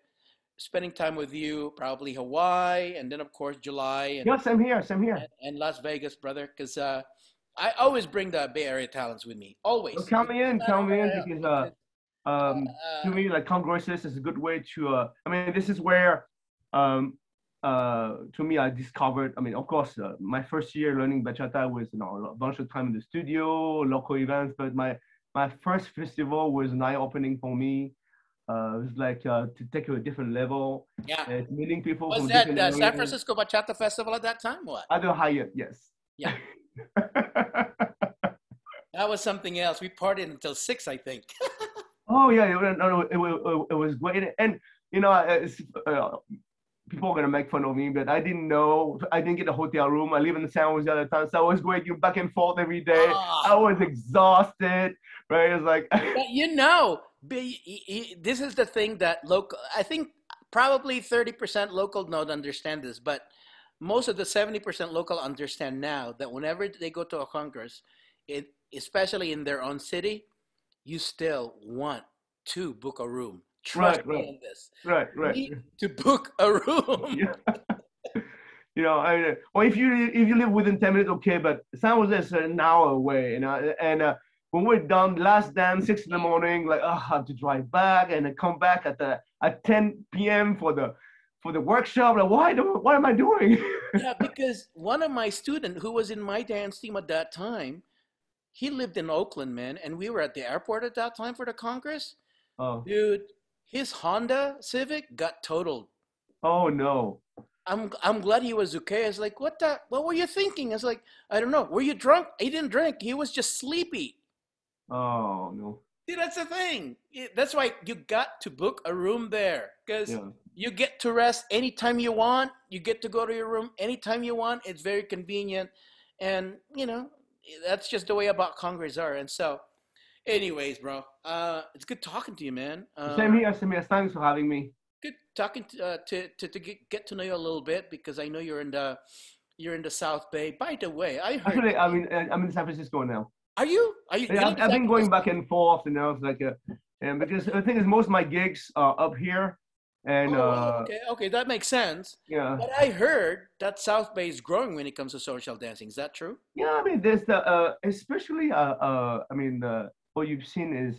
spending time with you, probably Hawaii, and then of course July, yeah, same here, same here. and Las Vegas, brother, because I always bring the Bay Area talents with me, So always. count me in, No matter count me where in, I am, because uh, to me, like congresses is a good way to. I mean, this is where um, to me, I discovered. I mean, of course, my first year learning bachata was a bunch of time in the studio, local events. But my first festival was an eye opening for me. It was like to take it to a different level, Yeah. meeting people Was from that different San areas. Francisco Bachata Festival at that time? What? Other higher, yes. Yeah. That was something else. We partied until 6, I think. Oh yeah, no, it was great, and you know, people are gonna make fun of me, but I didn't know. I didn't get a hotel room. I live in the San Jose at the time, so I was going back and forth every day. I Ah, was exhausted, right? It's like, but this is the thing that local, I think probably 30% local don't understand this, but most of the 70% local understand now that whenever they go to a congress, especially in their own city, you still want to book a room. Trust right, me right, on this. right, You right. need to book a room. Yeah. You know, or if you live within 10 minutes, okay, but San Jose is an hour away, you know, and when we're done, last dance, 6 in the morning, like, oh, I have to drive back and then come back at 10 p.m. for the workshop. Like, what am I doing? Yeah, because one of my students who was in my dance team at that time, he lived in Oakland, man, and we were at the airport at that time for the Congress. Oh, Dude, his Honda Civic got totaled. oh no. I'm glad he was okay. I was like, what were you thinking? I was like, I don't know. Were you drunk? He didn't drink. He was just sleepy. Oh no. See, that's the thing. That's why you got to book a room there because Yeah. you get to rest anytime you want. You get to go to your room anytime you want. It's very convenient. And, that's just the way about Congress are. And so, anyways, bro, it's good talking to you, man. Same here, same here. Thanks for having me. Good talking to get to know you a little bit because I know you're in the South Bay. By the way, I heard. Actually, I'm in San Francisco now. Are you? You Yeah, live in I've San been going back Francisco? and forth, you know, it's like and because the thing is, most of my gigs are up here, and Oh, wow. Okay, okay, that makes sense. yeah, But I heard that South Bay is growing when it comes to social dancing. Is that true? yeah. I mean, there's the especially I mean, what you've seen is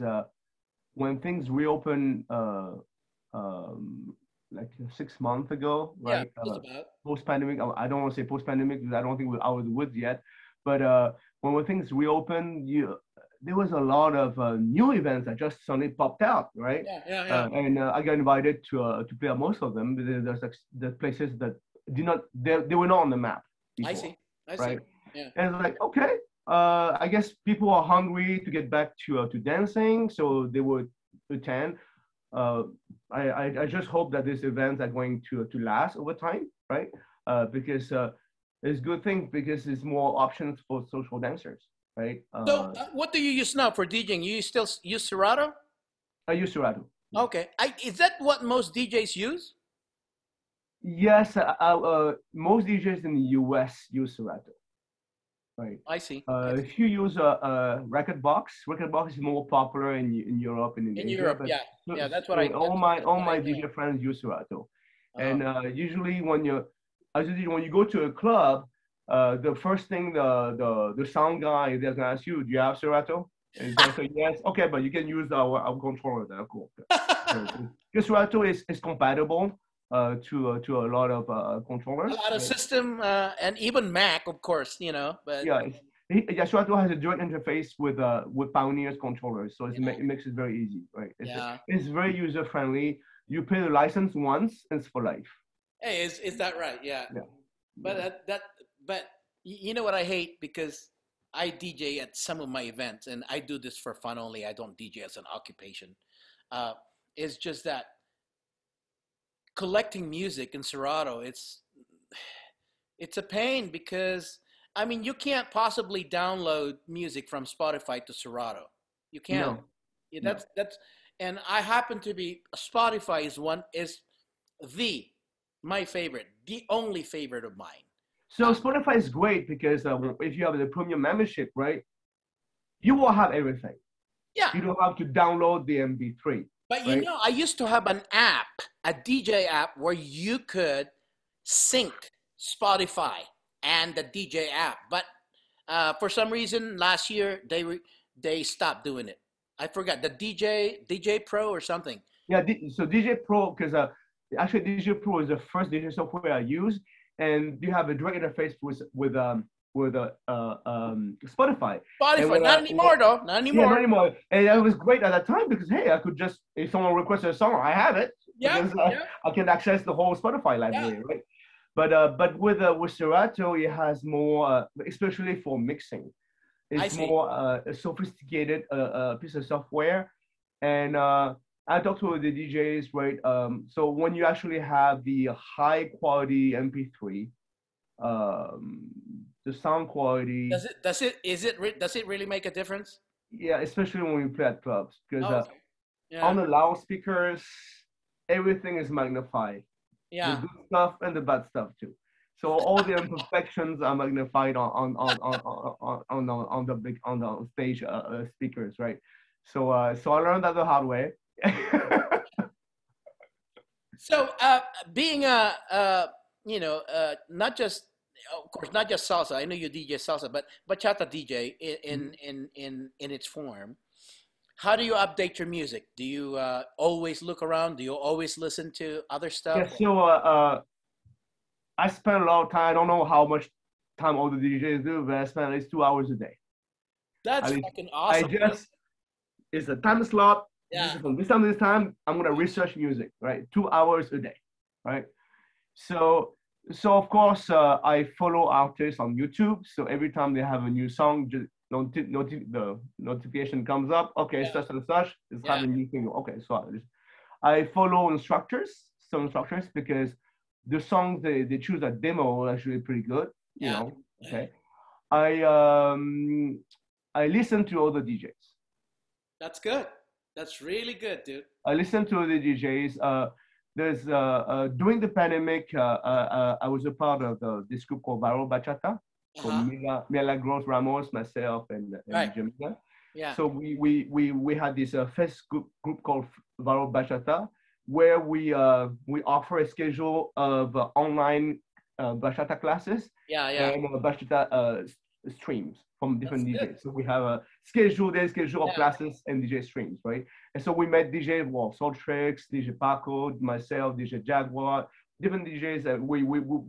when things reopen like 6 months ago, Yeah, right? just about. Post pandemic. I don't want to say post pandemic because I don't think we're out of the woods yet. But when things reopened, there was a lot of new events that just suddenly popped out, right? Yeah, yeah, yeah. And I got invited to play at most of them. There's like the places that did not they were not on the map I before, see. I see. right? Yeah. And it's like, okay, I guess people are hungry to get back to dancing, so they would attend. Uh, I just hope that these events are going to last over time, right? Because it's a good thing because it's more options for social dancers, right? So, what do you use now for DJing? You still use Serato? I used to rattle. Okay. Is that what most DJs use? Yes, most DJs in the US use Serato, right? I see. If you use a record box is more popular in Europe and in In Asia. Europe, But yeah, yeah. That's what so I. That's all what I my know. DJ friends use Serato, Oh, and usually when you go to a club, the first thing the sound guy they're gonna ask you, do you have Serato? And he's gonna say yes. Okay, but you can use our controller there. Cool. Because Serato is compatible to a lot of a controllers. lot of system and even Mac, of course. But Yeah, Yasuato has a direct interface with Pioneer's controllers, so yeah, it makes it very easy, right? yeah. It's very user friendly. You pay the license once, and it's for life. Hey, is that right? Yeah. Yeah, But yeah. but you know what I hate because I DJ at some of my events and I do this for fun only. I don't DJ as an occupation. Uh, it's just that collecting music in Serato, it's a pain because I mean you can't possibly download music from Spotify to Serato. You can't. No, Yeah, no. that's and I happen to be Spotify is the my favorite, the only favorite of mine. So Uh, Spotify is great because if you have the premium membership, right, you will have everything. yeah, You don't have to download the MP3, but right? I used to have an app, a DJ app, where you could sync Spotify and the DJ app. But for some reason, last year they stopped doing it. I forgot the DJ Pro or something. Yeah, so DJ Pro because actually DJ Pro is the first DJ software I use, and you have a direct interface with Spotify. And Spotify, not anymore though. Not yeah, not anymore. anymore. And it was great at that time because hey, I could just if someone requested a song, I have it Yeah, because yeah, I can access the whole Spotify yeah. library, right? But with Serato, it has more, especially for mixing. I It's see. more a sophisticated piece of software, and I talked to the DJs, right? So when you actually have the high quality MP3, um, the sound quality, Does it really make a difference? yeah, especially when we play at clubs, because Oh, okay. on Yeah, the loudspeakers, everything is magnified, the yeah. good stuff and the bad stuff too. So all the imperfections are magnified on the big on the stage speakers, right? So I learned that the hard way. So, being not just, of course, not just salsa. I know you DJ salsa, but bachata DJ in its form. How do you update your music? Do you always look around? Do you always listen to other Yeah, stuff? so I spend a lot of time. I don't know how much time all the DJs do, but I spend at least 2 hours a day. That's At least fucking I awesome, man. just it's a time slot. This Yeah, is from this time to this time. I'm gonna research music, right? 2 hours a day, right? So so of course I follow artists on YouTube. So every time they have a new song, just the notification comes up. Okay, yeah, such and such is yeah, having new thing. Okay, so I follow instructors, some instructors because the songs they choose a demo are actually pretty good. You yeah. know, okay. I um I listen to all the DJs. That's good. That's really good, dude. I listen to the DJs. There's during the pandemic, I was a part of this group called Viral Bachata. So Uh-huh. Milagros Ramos, myself, Right. and Jamaica. Yeah. So we had this first group called Viral Bachata, where we offer a schedule of online bachata classes Yeah, yeah. and bachata streams from That's different good. DJs. So we have a schedule of Yeah. classes and DJ streams, right? And so we met DJ Soul Tricks, DJ Paco, myself, DJ Jaguar, different DJs.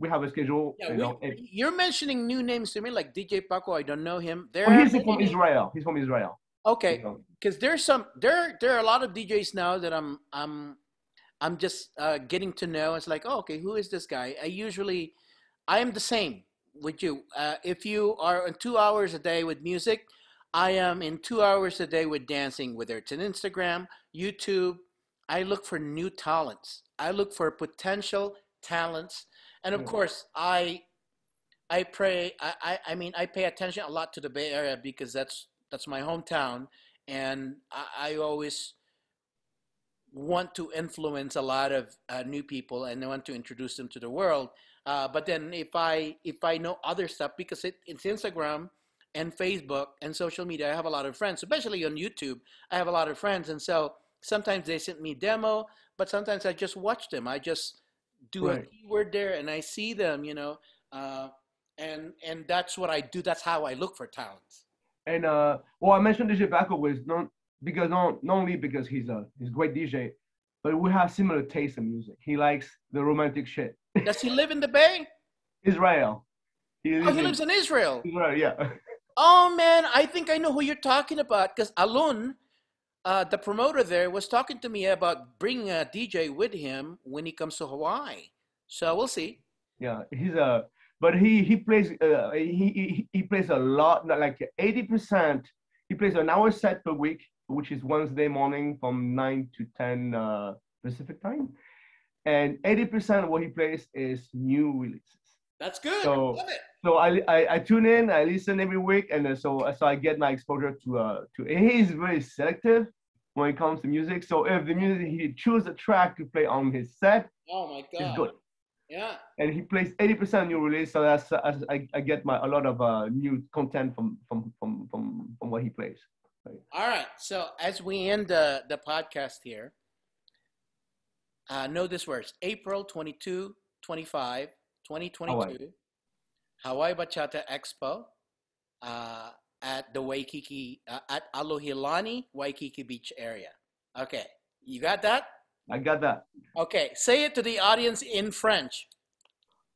We have a schedule, Yeah, you know. And, you're mentioning new names to me, like DJ Paco. I don't know him. well, There are he's from many names. Israel. He's from Israel. You Okay, know. because there are a lot of DJs now that I'm just getting to know. It's like, oh, okay, who is this guy? I am the same with you. If you are in 2 hours a day with music, I am in 2 hours a day with dancing, whether it's on Instagram, YouTube. I look for new talents. I look for potential talents. And of Yeah. course, I mean, I pay attention a lot to the Bay Area because that's my hometown. And I always want to influence a lot of new people and I want to introduce them to the world. But then if I know other stuff because it's Instagram and Facebook and social media, I have a lot of friends, especially on YouTube. I have a lot of friends, and so sometimes they send me demo, but sometimes I just watch them. I just do a Right. keyword there and I see them, uh, and that's what I do. That's how I look for talents. And well, I mentioned DJ Paco was not only because he's a great DJ, but we have similar taste in music. He likes the romantic shit. Does he live in the Bay? Israel. He Oh, lives he in lives in Israel. Israel. Yeah. Oh man, I think I know who you're talking about because Alun, the promoter there, was talking to me about bringing a DJ with him when he comes to Hawaii. So we'll see. Yeah. He's a but he plays he plays a lot, like 80%. He plays an hour set per week, which is Wednesday morning from 9 to 10 Pacific time, and 80% of what he plays is new releases. That's good. So Love it. so I tune in, I listen every week, and so I get my exposure to. He's very selective when it comes to music. So if the music he chooses a track to play on his set, Oh my it's God. good. Yeah. And he plays 80% new release, so that's I get a lot of new content from what he plays. Right. All right. So as we end the podcast here, know this words: April 22, 25, All right. 2022, Hawaii Bachata Expo uh, at the Waikiki, at Alohilani, Waikiki Beach area. Okay. You got that? I got that. Okay, say it to the audience in French.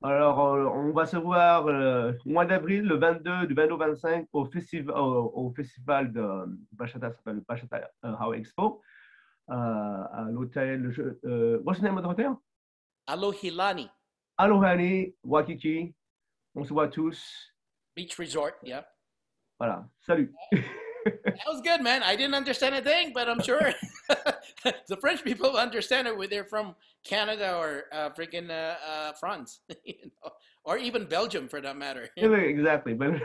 Alors, on va se voir au mois d'avril, le 22, du 22 au 25, au festival de Bachata, ça s'appelle le Bachata How Expo, à l'hôtel. What's the name of the hotel? Alohilani Alohani, Waikiki. On se voit tous. Beach Resort. Yeah. Voilà. Salut. That was good, man. I didn't understand a thing, but I'm sure the French people understand it when they're from Canada or freaking France, you know, or even Belgium for that matter. Exactly. But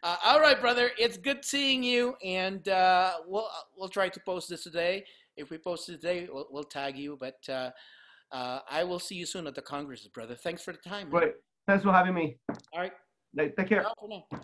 all right, brother. It's good seeing you, and we'll try to post this today. If we post it today, we'll tag you. But I will see you soon at the Congress, brother. Thanks for the time. Man. Great. Thanks for having me. All right. Take care. Ciao for now.